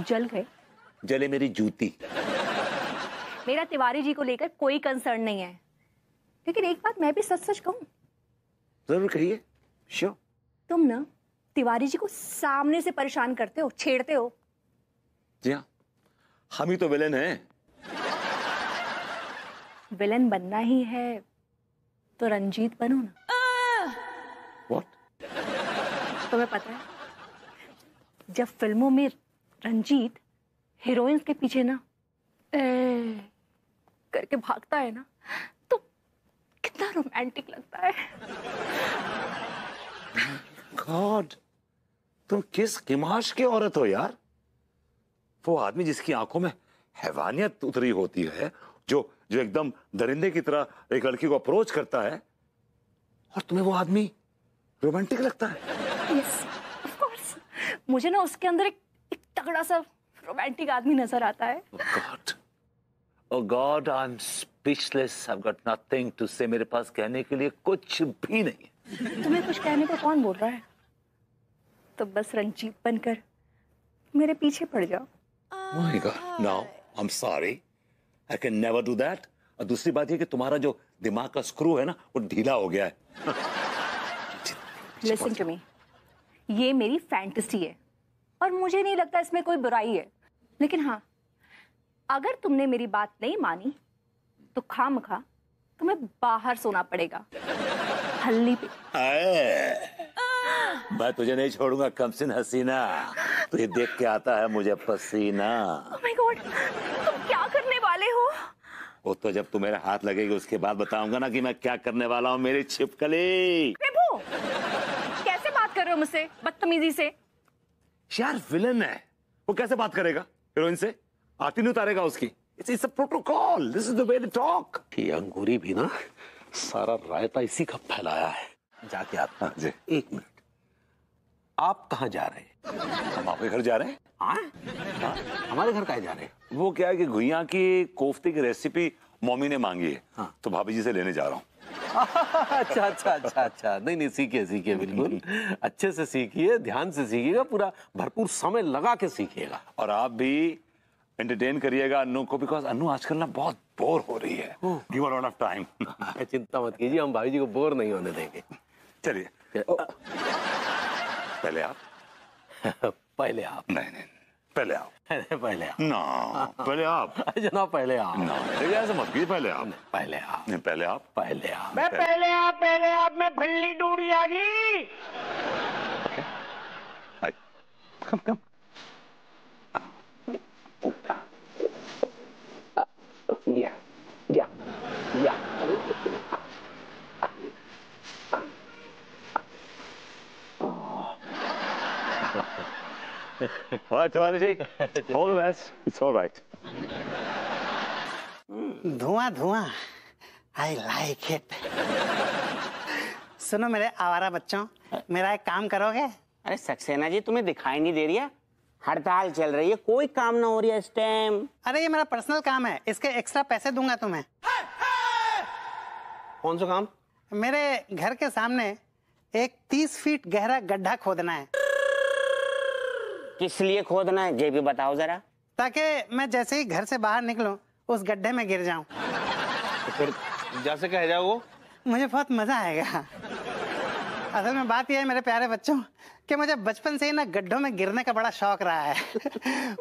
जल गए? जले मेरी जूती। मेरा तिवारी जी को लेकर कोई कंसर्न नहीं है, लेकिन एक बात मैं भी सच सच कहूं। जरूर कहिए। श्योर। तुम ना तिवारी जी को सामने से परेशान करते हो, छेड़ते हो। जी हाँ, हम ही तो विलेन हैं। विलेन बनना ही है तो रंजीत बनो ना। What? तुम्हें पता है, जब फिल्मों में रंजीत हीरोइंस के पीछे ना करके भागता है ना, तो कितना रोमांटिक लगता है। गॉड, तुम किस किमाश की औरत हो यार। वो आदमी जिसकी आंखों में हैवानियत उतरी होती है, जो एकदम दरिंदे की तरह एक लड़की को अप्रोच करता है, और तुम्हें वो आदमी रोमांटिक लगता है। Yes, of course. मुझे ना उसके अंदर एक तगड़ा सा रोमांटिक आदमी नजर आता है। Oh God, I'm speechless. I've got nothing to say. मेरे पास कहने के लिए कुछ भी नहीं है। तुम्हें कुछ कहने को कौन बोल रहा है? तो बस रंजीत बनकर मेरे पीछे पड़ जाओ। Oh my God, no, I'm sorry. I can never do that. और दूसरी बात ये कि तुम्हारा जो दिमाग का स्क्रू है ना, वो ढीला हो गया है। Listen to me. ये मेरी फैंटेसी है और मुझे नहीं लगता इसमें कोई बुराई है, लेकिन हाँ, अगर तुमने मेरी बात नहीं मानी तो खामखा तुम्हें बाहर सोना पड़ेगा, हल्ली पे। मैं तुझे नहीं छोड़ूंगा कमसिन हसीना, तुझे देख के आता है मुझे पसीना। Oh my God, तुम क्या करने वाले हो? वो तो जब तू मेरे हाथ लगेगी उसके बाद बताऊंगा ना कि मैं क्या करने वाला हूँ मेरी छिपकली। प्रभु, कैसे बात कर रहे हो मुझसे बदतमीजी से? यार विलन है, वो कैसे बात करेगा हीरोइन से? आती नहीं उतारेगा उसकी। It's a protocol. This is the way they talk. ये अंगूरी भी ना सारा रायता इसी का फैलाया है। जाके आता हाँ जी। एक मिनट, आप कहाँ जा रहे हैं? हम आपके घर जा रहे हैं। हाँ? हमारे घर कहाँ जा रहे हैं? वो क्या है कि घुइयां की कोफ्ते की रेसिपी मम्मी ने मांगी है। हाँ। तो भाभी जी से लेने जा रहा हूँ। अच्छा अच्छा अच्छा अच्छा, नहीं नहीं, सीखिए सीखिए, बिल्कुल अच्छे से सीखिए, ध्यान से सीखिएगा, पूरा भरपूर समय लगा के सीखिएगा। और आप भी एंटरटेन करिएगा अन्नू को, बिकॉज अन्नू आजकल ना बहुत बोर हो रही है। Give her lot of time. चिंता मत कीजिए, हम भाभी जी को बोर नहीं होने देंगे। चलिए पहले आप। पहले आप? नहीं नहीं, पहले आप। पहले आप? ना, पहले आप। जनाब पहले आप। ना, ऐसे मत कीजिए, पहले आप। पहले आप। नहीं, पहले आप। पहले आप। मैं पहले आप में भिल्ली डूडी आ गई। कम कम। या। What, ji? All the best. It's all right. धुआं धुआं, आई लाइक इट। सुनो मेरे आवारा बच्चों, मेरा एक काम करोगे? अरे सक्सेना जी, तुम्हें दिखाई नहीं दे रही है? हड़ताल चल रही है, कोई काम ना हो रही है इस टाइम। अरे ये मेरा पर्सनल काम है, इसके एक्स्ट्रा पैसे दूंगा तुम्हें। कौन सा काम? मेरे घर के सामने एक 30 फीट गहरा गड्ढा खोदना है। किस लिए खोदना है, ये भी बताओ जरा। ताकि मैं जैसे ही घर से बाहर निकलूं उस गड्ढे में गिर जाऊं। तो फिर जैसे कह जाओ, मुझे बहुत मजा आएगा। असल में बात यह है मेरे प्यारे बच्चों कि मुझे बचपन से ही ना गड्ढों में गिरने का बड़ा शौक रहा है।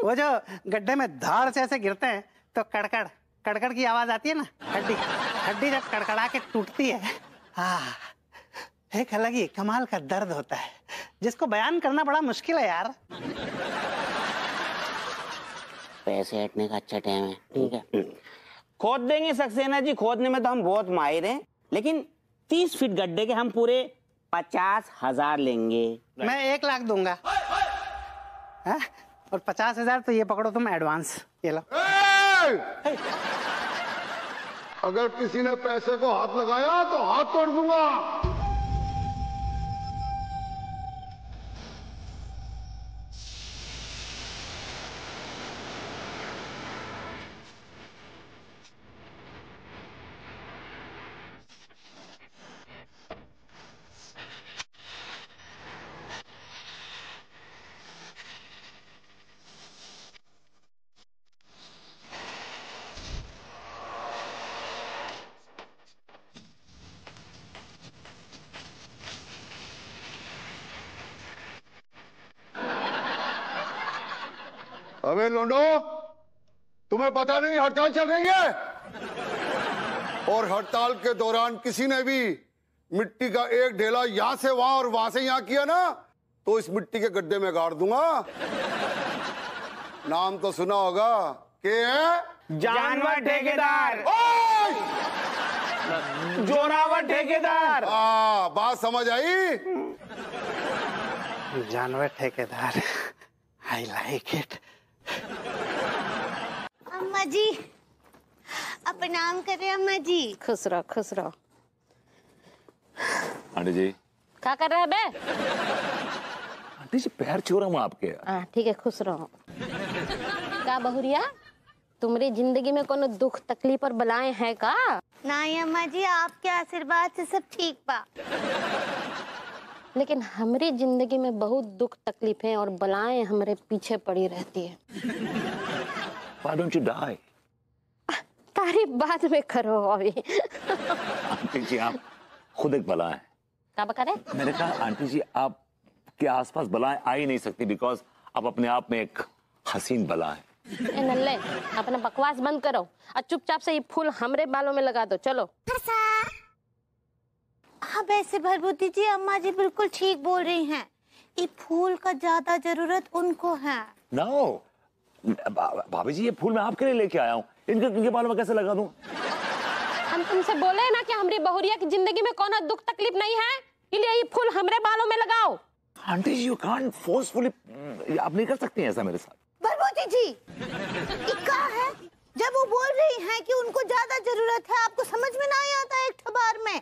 वो जो गड्ढे में धाड़ से ऐसे गिरते हैं तो कड़कड़ कड़कड़ की आवाज आती है ना, हड्डी जब कड़कड़ा के टूटती है, एक अलग ही कमाल का दर्द होता है जिसको बयान करना बड़ा मुश्किल है यार। पैसे हटने का अच्छा टाइम है, ठीक है, खोद देंगे सक्सेना जी। खोदने में तो हम बहुत माहिर हैं, लेकिन 30 फीट गड्ढे के हम पूरे 50,000 लेंगे। मैं 1 लाख दूंगा। और 50,000 तो ये पकड़ो तुम एडवांस, ये लो। अगर किसी ने पैसे को हाथ लगाया तो हाथ तोड़ दूंगा। अबे लोंडो, तुम्हें पता नहीं हड़ताल चल रही है? और हड़ताल के दौरान किसी ने भी मिट्टी का एक ढेला यहां से वहां और वहां से यहां किया ना, तो इस मिट्टी के गड्ढे में गाड़ दूंगा। नाम तो सुना होगा, के है जानवर ठेकेदार। जोरावर ठेकेदार। बात समझ आई? जानवर ठेकेदार, आई लाइक इट। अम्मा जी, प्रणाम करें अम्मा जी। खुश रहो, खुश रहो। आंटी जी क्या कर रहे हैं बे? आंटी जी पैर छू रहा हूँ आपके। ठीक है, खुश रहो। क्या बहुरिया, तुम्हारी जिंदगी में कोनो दुख तकलीफ और बलाएं हैं का? नहीं अम्मा जी, आपके आशीर्वाद से सब ठीक बा। लेकिन हमारी जिंदगी में बहुत दुख तकलीफें और बलाएं हमारे पीछे पड़ी रहती है। Why don't you die? तारीफ बाद में करो अभी। आंटी जी आप खुद एक बला है। क्या बता रहे? मैंने कहा आंटी जी आपके आसपास बलाएं आ ही नहीं सकती, बिकॉज आप अपने आप में एक हसीन बला है। ए नल्ले, अपना बकवास बंद करो और चुपचाप से ये फूल हमरे बालों में लगा दो। चलो। हाँ वैसे भरभूति जी, अम्मा जी बिल्कुल ठीक बोल रही हैं। ये फूल का ज्यादा जरूरत उनको है। नो भाभी जी, ये फूल मैं आपके लिए लेके आया हूँ, इनके बालों में कैसे लगा दूं? हम तुमसे बोले ना कि हमारी बहुरिया की जिंदगी में कौन दुख तकलीफ नहीं है, इसलिए ये फूल हमरे बालों में लगाओ। Aunty ji, you can't forcefully, आप नहीं कर सकती हैं ऐसा मेरे साथ। भरभूति जी, ये क्या है? जब वो बोल रही हैं कि उनको ज्यादा जरूरत है, आपको समझ में नहीं आता एक बार में?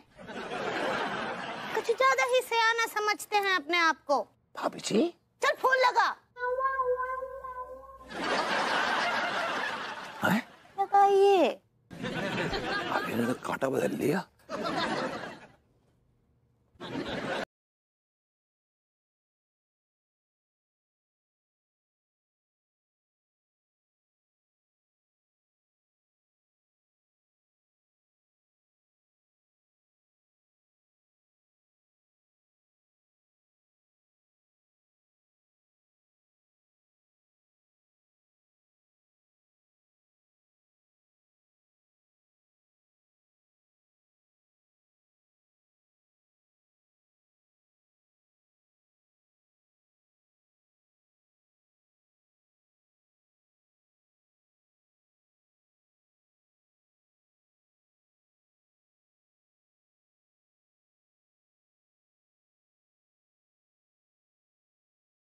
कुछ ज्यादा ही सयाना समझते हैं अपने आप को। भाभी जी, चल फूल लगा। लगाइए। भाभी ने तो कांटा बदल लिया।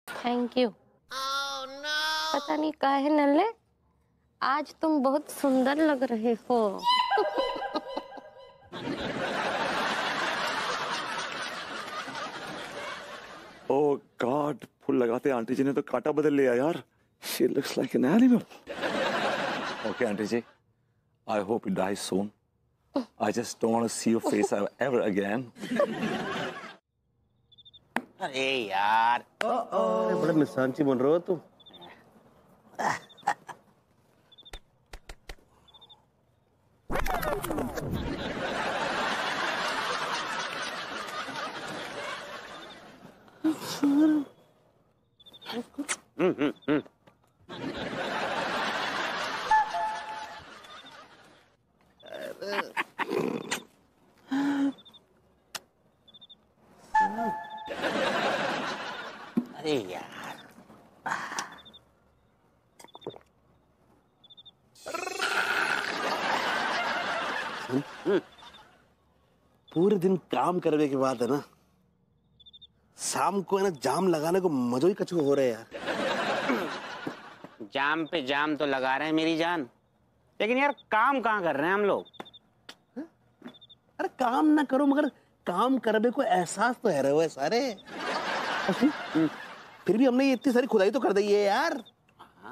Thank you. पता नहीं काहे नल्ले, आज तुम बहुत सुंदर लग रहे हो। ओह गॉड, फूल लगाते आंटी जी ने तो कांटा बदल लिया यार। She looks like an animal. Okay aunty ji, I hope you die soon. I just don't want to see your face ever again. अरे यार, बड़ा मिसांची बन रहे हो तुम। अरे यार, पूरे दिन काम करने के बाद है ना, शाम को है ना जाम लगाने को मजो ही कछु हो रहा है यार। जाम पे जाम तो लगा रहे हैं मेरी जान, लेकिन यार काम कहाँ कर रहे हैं हम लोग? अरे काम ना करो मगर काम करने को एहसास तो है रहे हो सारे। फिर भी हमने ये इतनी सारी खुदाई तो कर दी है यार,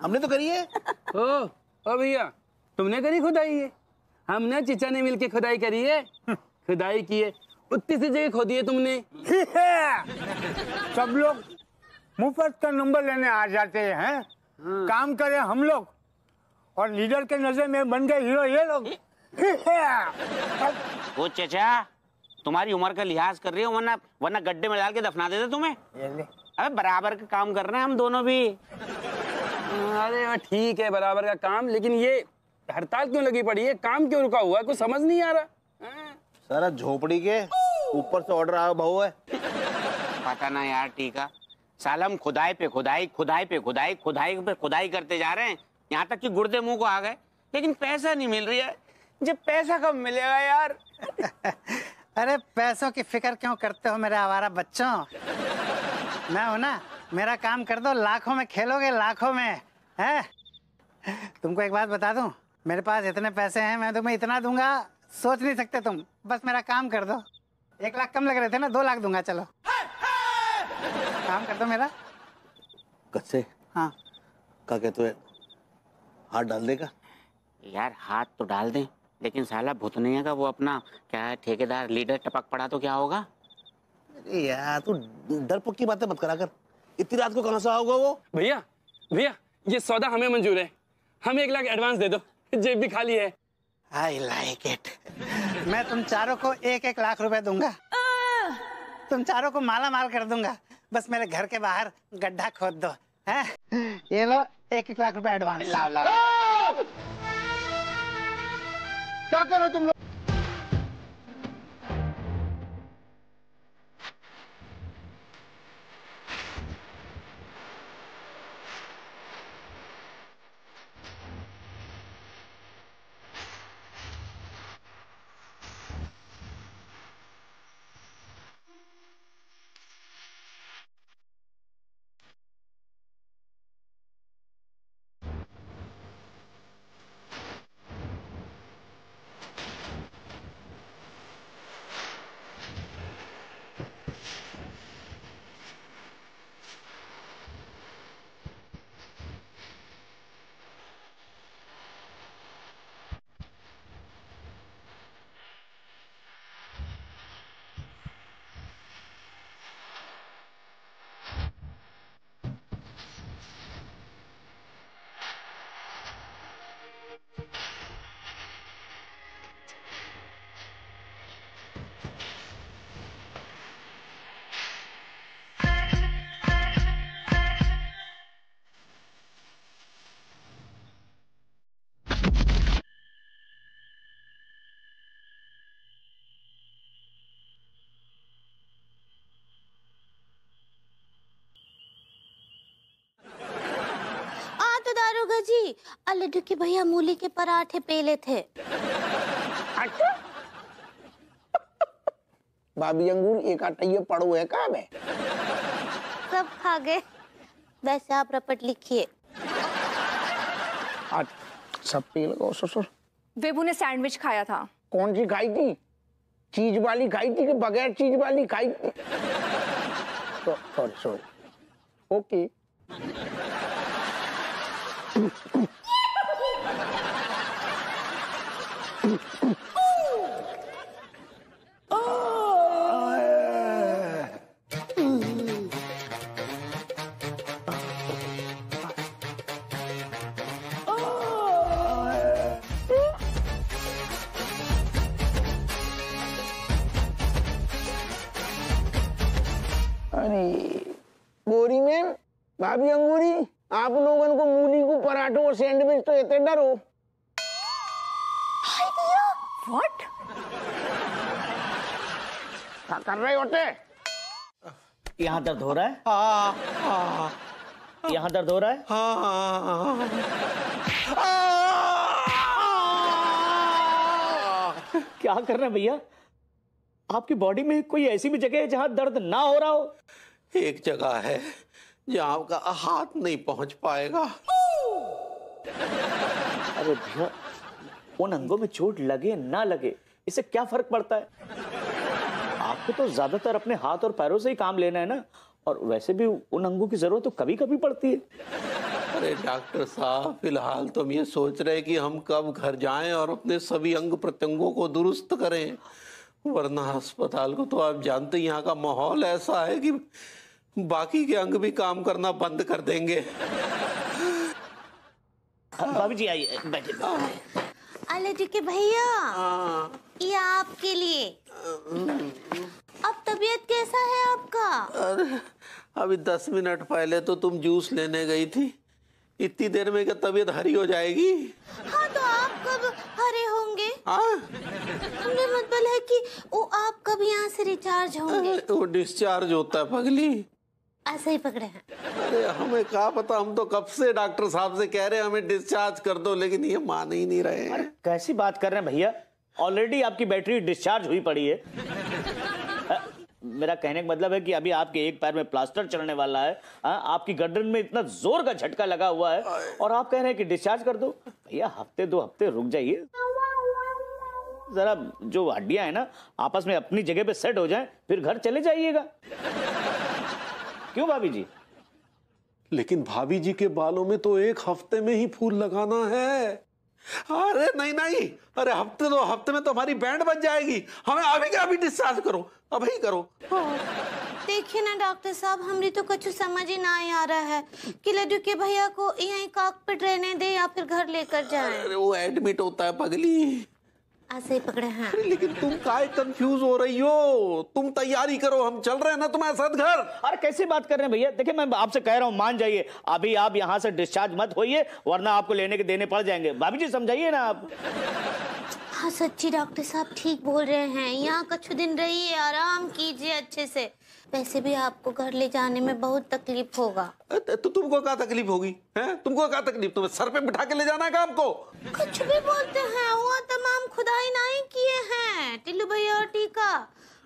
हमने तो करी है। ओ भैया, तुमने करी खुदाई है? हमने चिचा ने मिलके खुदाई करी है। खुदाई की है, उतनी सी जगह खोदी है तुमने। सब लोग मुफ्त का नंबर लेने आ जाते हैं। काम करें हम लोग और लीडर के नजर में बन गए हीरो ये लोग। वो चचा तुम्हारी उम्र का लिहाज कर रही हो, वरना गड्ढे में डाल के दफना देते तुम्हें। अबे बराबर का काम कर रहे हैं हम दोनों भी। अरे वो ठीक है, बराबर का काम, लेकिन ये हड़ताल क्यों लगी पड़ी है? काम क्यों रुका हुआ है? कुछ समझ नहीं आ रहा। सारा झोपड़ी के ऊपर से ऑर्डर आया भाव है। पता ना यार टीका, साल हम खुदाई पे खुदाई, खुदाई पे खुदाई, खुदाई पे खुदाई करते जा रहे हैं, यहाँ तक कि गुर्दे मुंह को आ गए, लेकिन पैसा नहीं मिल रही है। जब पैसा कब मिलेगा यार? अरे पैसों की फिक्र क्यों करते हो मेरे आवारा बच्चों? मैं हूं ना, मेरा काम कर दो, लाखों में खेलोगे, लाखों में। है तुमको एक बात बता दूं, मेरे पास इतने पैसे हैं, मैं तुम्हें इतना दूंगा सोच नहीं सकते तुम। बस मेरा काम कर दो। 1 लाख कम लग रहे थे ना, 2 लाख दूंगा। चलो काम कर दो मेरा। कच्चे हाँ क्या कहते हैं, हाथ डाल देगा? यार हाथ तो डाल दें, लेकिन साला भुतनिया का वो अपना क्या है, ठेकेदार लीडर टपक पड़ा तो क्या होगा? अरे यार तू डरपोक की बातें मत करा कर, इतनी रात को कहां से आओगे वो? भैया भैया, ये सौदा हमें मंजूर है, हम 1 लाख एडवांस दे दो, जेब भी खाली है। I like it। मैं तुम चारों को 1-1 लाख रुपए दूंगा, तुम चारों को माला माल कर दूंगा। बस मेरे घर के बाहर गड्ढा खोद दो। है ये लो 1-1 लाख रुपए एडवांस। लाओ लाओ। क्या कर रहे हो तुम लोग? जी लड्डू के भैया मूली के पराठे पेले थे। भाभी अंगूर एक आटा ये पड़ो है कहाँ में? सब खा गए। वैसे आप रपट लिखिए। सब पी लो ससुर। विभू ने सैंडविच खाया था। कौन सी खाई थी? चीज वाली खाई थी कि बगैर चीज वाली खाई थी? Sorry okay. गोरी में भाभी अंगूरी, आप लोगों को मूली को पराठों और सैंडविच तो इतने डरो। What? क्या कर रहे होते? यहाँ दर्द हो रहा है? हाँ। यहाँ दर्द हो रहा है? हाँ। क्या कर रहे हैं भैया? आपकी बॉडी में कोई ऐसी भी जगह है जहाँ दर्द ना हो रहा हो? एक जगह है जहाँ आपका हाथ नहीं पहुंच पाएगा। अरे भैया, उन अंगों में चोट लगे ना लगे इससे क्या फर्क पड़ता है? आपको तो ज्यादातर अपने हाथ और पैरों से ही काम लेना है ना, और वैसे भी उन अंगों की जरूरत तो कभी कभी पड़ती है। अरे डॉक्टर साहब, फिलहाल तो हम ये सोच रहे कि हम कब घर जाएं और अपने सभी अंग प्रत्यंगों को दुरुस्त करें, वरना अस्पताल को तो आप जानते हैं यहाँ का माहौल ऐसा है कि बाकी के अंग भी काम करना बंद कर देंगे। भाभी जी आइए, बैठिए। लड्डू के भैया, ये आपके लिए। अब तबीयत कैसा है आपका? अरे अभी 10 मिनट पहले तो तुम जूस लेने गई थी, इतनी देर में क्या तबीयत हरी हो जाएगी? हाँ तो आप कब हरे होंगे? हमने मतलब है कि वो आप कब यहाँ से रिचार्ज होंगे? वो डिस्चार्ज होता है पगली। ऐसे ही पकड़े हैं। अरे हमें क्या पता, हम तो कब से डॉक्टर साहब से कह रहे हैं हमें डिस्चार्ज कर दो, लेकिन ये मान ही नहीं रहे हैं। कैसी बात कर रहे हैं भैया, ऑलरेडी आपकी बैटरी डिस्चार्ज हुई पड़ी है। मेरा कहने का मतलब है कि अभी आपके एक पैर में प्लास्टर चढ़ने वाला है, आपकी गर्दन में इतना जोर का झटका लगा हुआ है और आप कह रहे हैं कि डिस्चार्ज कर दो। भैया हफ्ते 2 हफ्ते रुक जाइए, जरा जो हड्डियां है ना आपस में अपनी जगह पे सेट हो जाएं, फिर घर चले जाइएगा। क्यों भाभी जी? लेकिन भाभी जी के बालों में तो 1 हफ्ते में ही फूल लगाना है। अरे नहीं नहीं, अरे हफ्ते 2 हफ्ते में तो हमारी बैंड बच जाएगी। हमें अभी के अभी डिस्चार्ज करो, अभी करो। देखिए ना डॉक्टर साहब, हमरी तो कुछ समझ ही ना आ रहा है कि लड्डू के भैया को यहीं कॉकपिट रहने दे या फिर घर लेकर जाएं। अरे वो एडमिट होता है पगली। ऐसे ही पकड़े हैं। लेकिन तुम काहे कंफ्यूज हो रही हो? तुम तैयारी करो, हम चल रहे हैं ना तुम्हारे साथ घर। अरे कैसी बात कर रहे हैं भैया? देखिए मैं आपसे कह रहा हूं मान जाइए, अभी आप यहां से डिस्चार्ज मत होइए वरना आपको लेने के देने पड़ जाएंगे। भाभी जी समझाइए ना आप। हाँ सच्ची डॉक्टर साहब ठीक बोल रहे हैं, यहाँ कुछ दिन रहिए, आराम कीजिए अच्छे से। वैसे भी आपको घर ले जाने में बहुत तकलीफ होगा। तो तुमको क्या तकलीफ होगी? हैं? तुमको क्या तकलीफ? तुम्हें सर पे बिठा के ले जाना है आपको? कुछ भी बोलते हैं, वो तमाम खुदाई नहीं किए हैं टिल्लू भैया और टीका।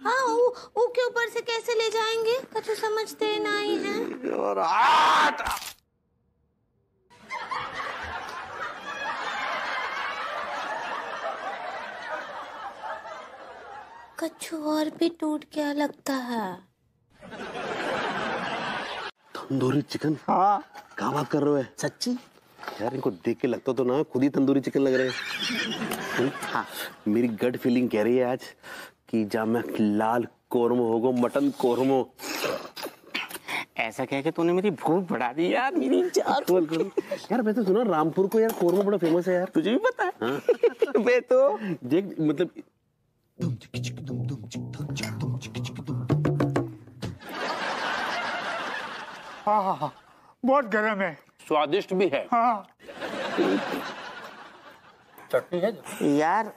हाँ वो के ऊपर से कैसे ले जाएंगे, कुछ समझते नहीं हैं। और कछु और भी टूट गया लगता है। तंदूरी चिकन? हाँ। क्या बात कर रहे हो? सच्ची? यार इनको देख के लगता तो ना खुद ही तंदूरी चिकन लग रहे हैं। हाँ। मेरी गट फीलिंग कह रही है आज कि जब मैं लाल कोरमो होगो, मटन कोरमो। ऐसा कह के तूने मेरी भूख बढ़ा दी यार, मेरी जान। यार मैं तो सुना रामपुर को यार कोरमा बड़ा फेमस है यार, तुझे भी पता है? हाँ। मैं तो देख मतलब हाँ, बहुत गर्म है, स्वादिष्ट भी है। हाँ। चटनी है यार।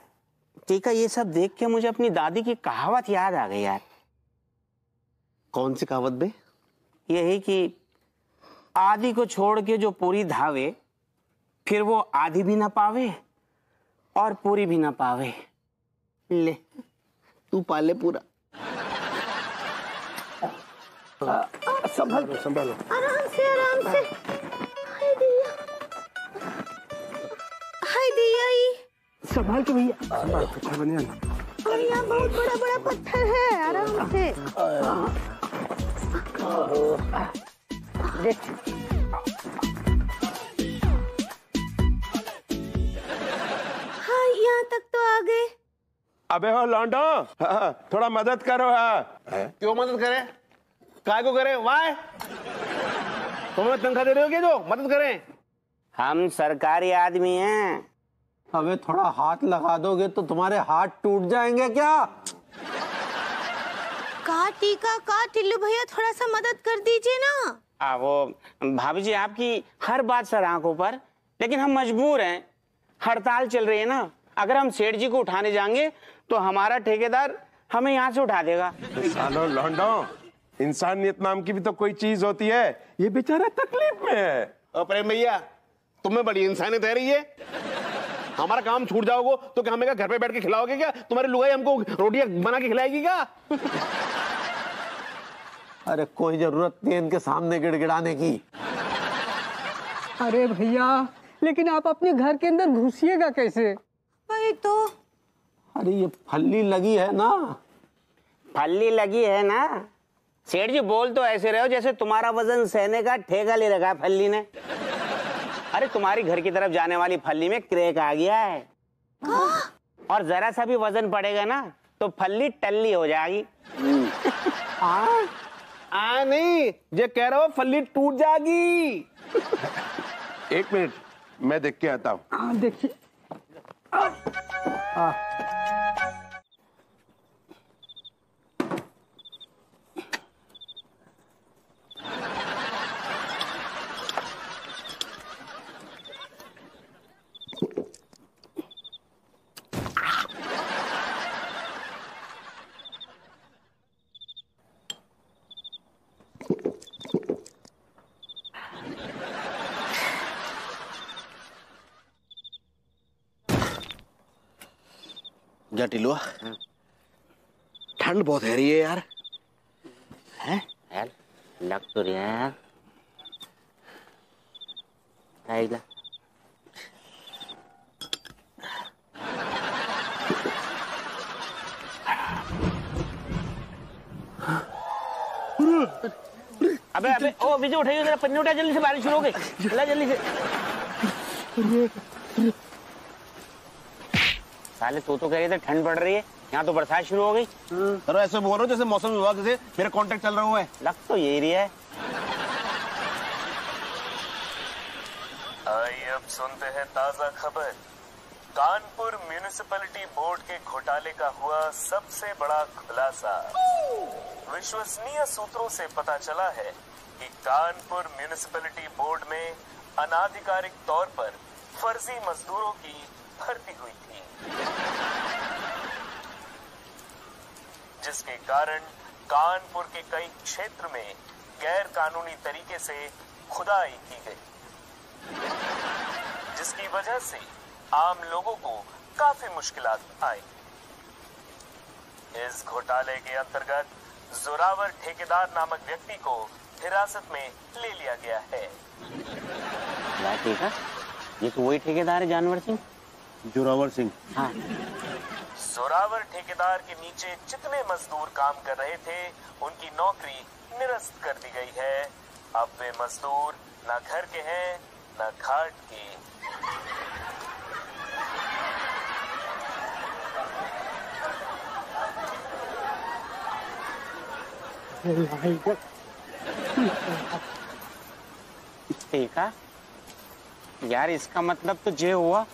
टीका ये सब देख के मुझे अपनी दादी की कहावत याद आ गई यार। कौन सी कहावत बे? यही कि आधी को छोड़ के जो पूरी धावे, फिर वो आधी भी ना पावे और पूरी भी ना पावे। ले तू पाले पूरा। संभालो संभालो, आराम से आराम से। हाय दिया, हाय दिया ही। संभाल के भैया, संभाल के बनिया। और यहाँ बहुत बड़ा बड़ा पत्थर है, आराम से। देख हाँ यहाँ तक तो आ गए। अबे हो लौंडो, थोड़ा मदद करो। क्यों मदद करे? काय को करे? वाह, तुम्हें तनख्वाह दे रहे हो क्या जो मदद करें? हम सरकारी आदमी हैं। अबे थोड़ा हाथ लगा दोगे तो तुम्हारे हाथ टूट जाएंगे क्या? का टीका का टिल्लू भैया, थोड़ा सा मदद कर दीजिए ना। वो भाभी जी आपकी हर बात सर आंखों पर, लेकिन हम मजबूर हैं, हड़ताल चल रही है ना। अगर हम सेठ जी को उठाने जाएंगे तो हमारा ठेकेदार हमें यहाँ से उठा देगा। सालो लौंडो, इंसानियत नाम की भी तो कोई चीज होती है। ये बेचारा तकलीफ में है। प्रेम भैया, तुम्हें बड़ी इंसानियत है रही है। हमारा काम छूट जाओगे तो क्या हमें घर पे बैठ के खिलाओगे क्या? तुम्हारी लुगाई हमको रोटियां बना के खिलाएगी क्या? अरे कोई जरूरत नहीं इनके सामने गिड़गिड़ाने की। अरे भैया, लेकिन आप अपने घर के अंदर घुसिएगा कैसे? वही तो। अरे ये फल्ली लगी है ना। फल्ली लगी है ना? सेठ जी बोल तो ऐसे रहे हो जैसे तुम्हारा वजन सहने का ठेका ले रखा है फल्ली ने। अरे तुम्हारी घर की तरफ जाने वाली फल्ली में क्रैक आ गया है। और जरा सा भी वजन पड़ेगा ना तो फल्ली टल्ली हो जाएगी। नहीं, ये कह रहा हूँ फल्ली टूट जाएगी। एक मिनट, मैं देख के आता हूँ। देखिए। क्या टिलुआ, ठंड बहुत है रही है यार। हैं यार, लग तो रही है यार। आइला अबे अबे ओ विजय उठाइए जरा, पन्नी उठा जल्दी से, बारिश शुरू हो गई। ला जल्दी से। साले तो कह रहे थे ठंड पड़ रही है, यहाँ तो बरसात शुरू हो गई। अरे ऐसे बोल रहे हो जैसे मौसम विभाग से मेरा कॉन्ट्रैक्ट चल रहा हुआ है। लग तो यही रही है। आइए अब सुनते हैं ताजा खबर। कानपुर म्यूनिसिपैलिटी बोर्ड के घोटाले का हुआ सबसे बड़ा खुलासा। विश्वसनीय सूत्रों से पता चला है कि कानपुर म्यूनिसिपैलिटी बोर्ड में अनाधिकारिक तौर पर फर्जी मजदूरों की भर्ती हुई थी, जिसके कारण कानपुर के कई क्षेत्र में गैर कानूनी तरीके से खुदाई की गई, जिसकी वजह से आम लोगों को काफी मुश्किलात आई। इस घोटाले के अंतर्गत जोरावर ठेकेदार नामक व्यक्ति को हिरासत में ले लिया गया है। ठीक है, ये तो वही ठेकेदार है जानवर सिंह, जोरावर सिंह। हाँ। जोरावर ठेकेदार के नीचे जितने मजदूर काम कर रहे थे उनकी नौकरी निरस्त कर दी गई है। अब वे मजदूर न घर के हैं न घाट के। देखा यार, इसका मतलब तो ये हुआ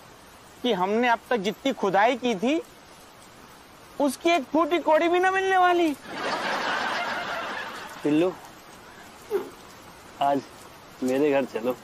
कि हमने अब तक जितनी खुदाई की थी उसकी एक फूटी कौड़ी भी ना मिलने वाली। पिल्लू, आज मेरे घर चलो।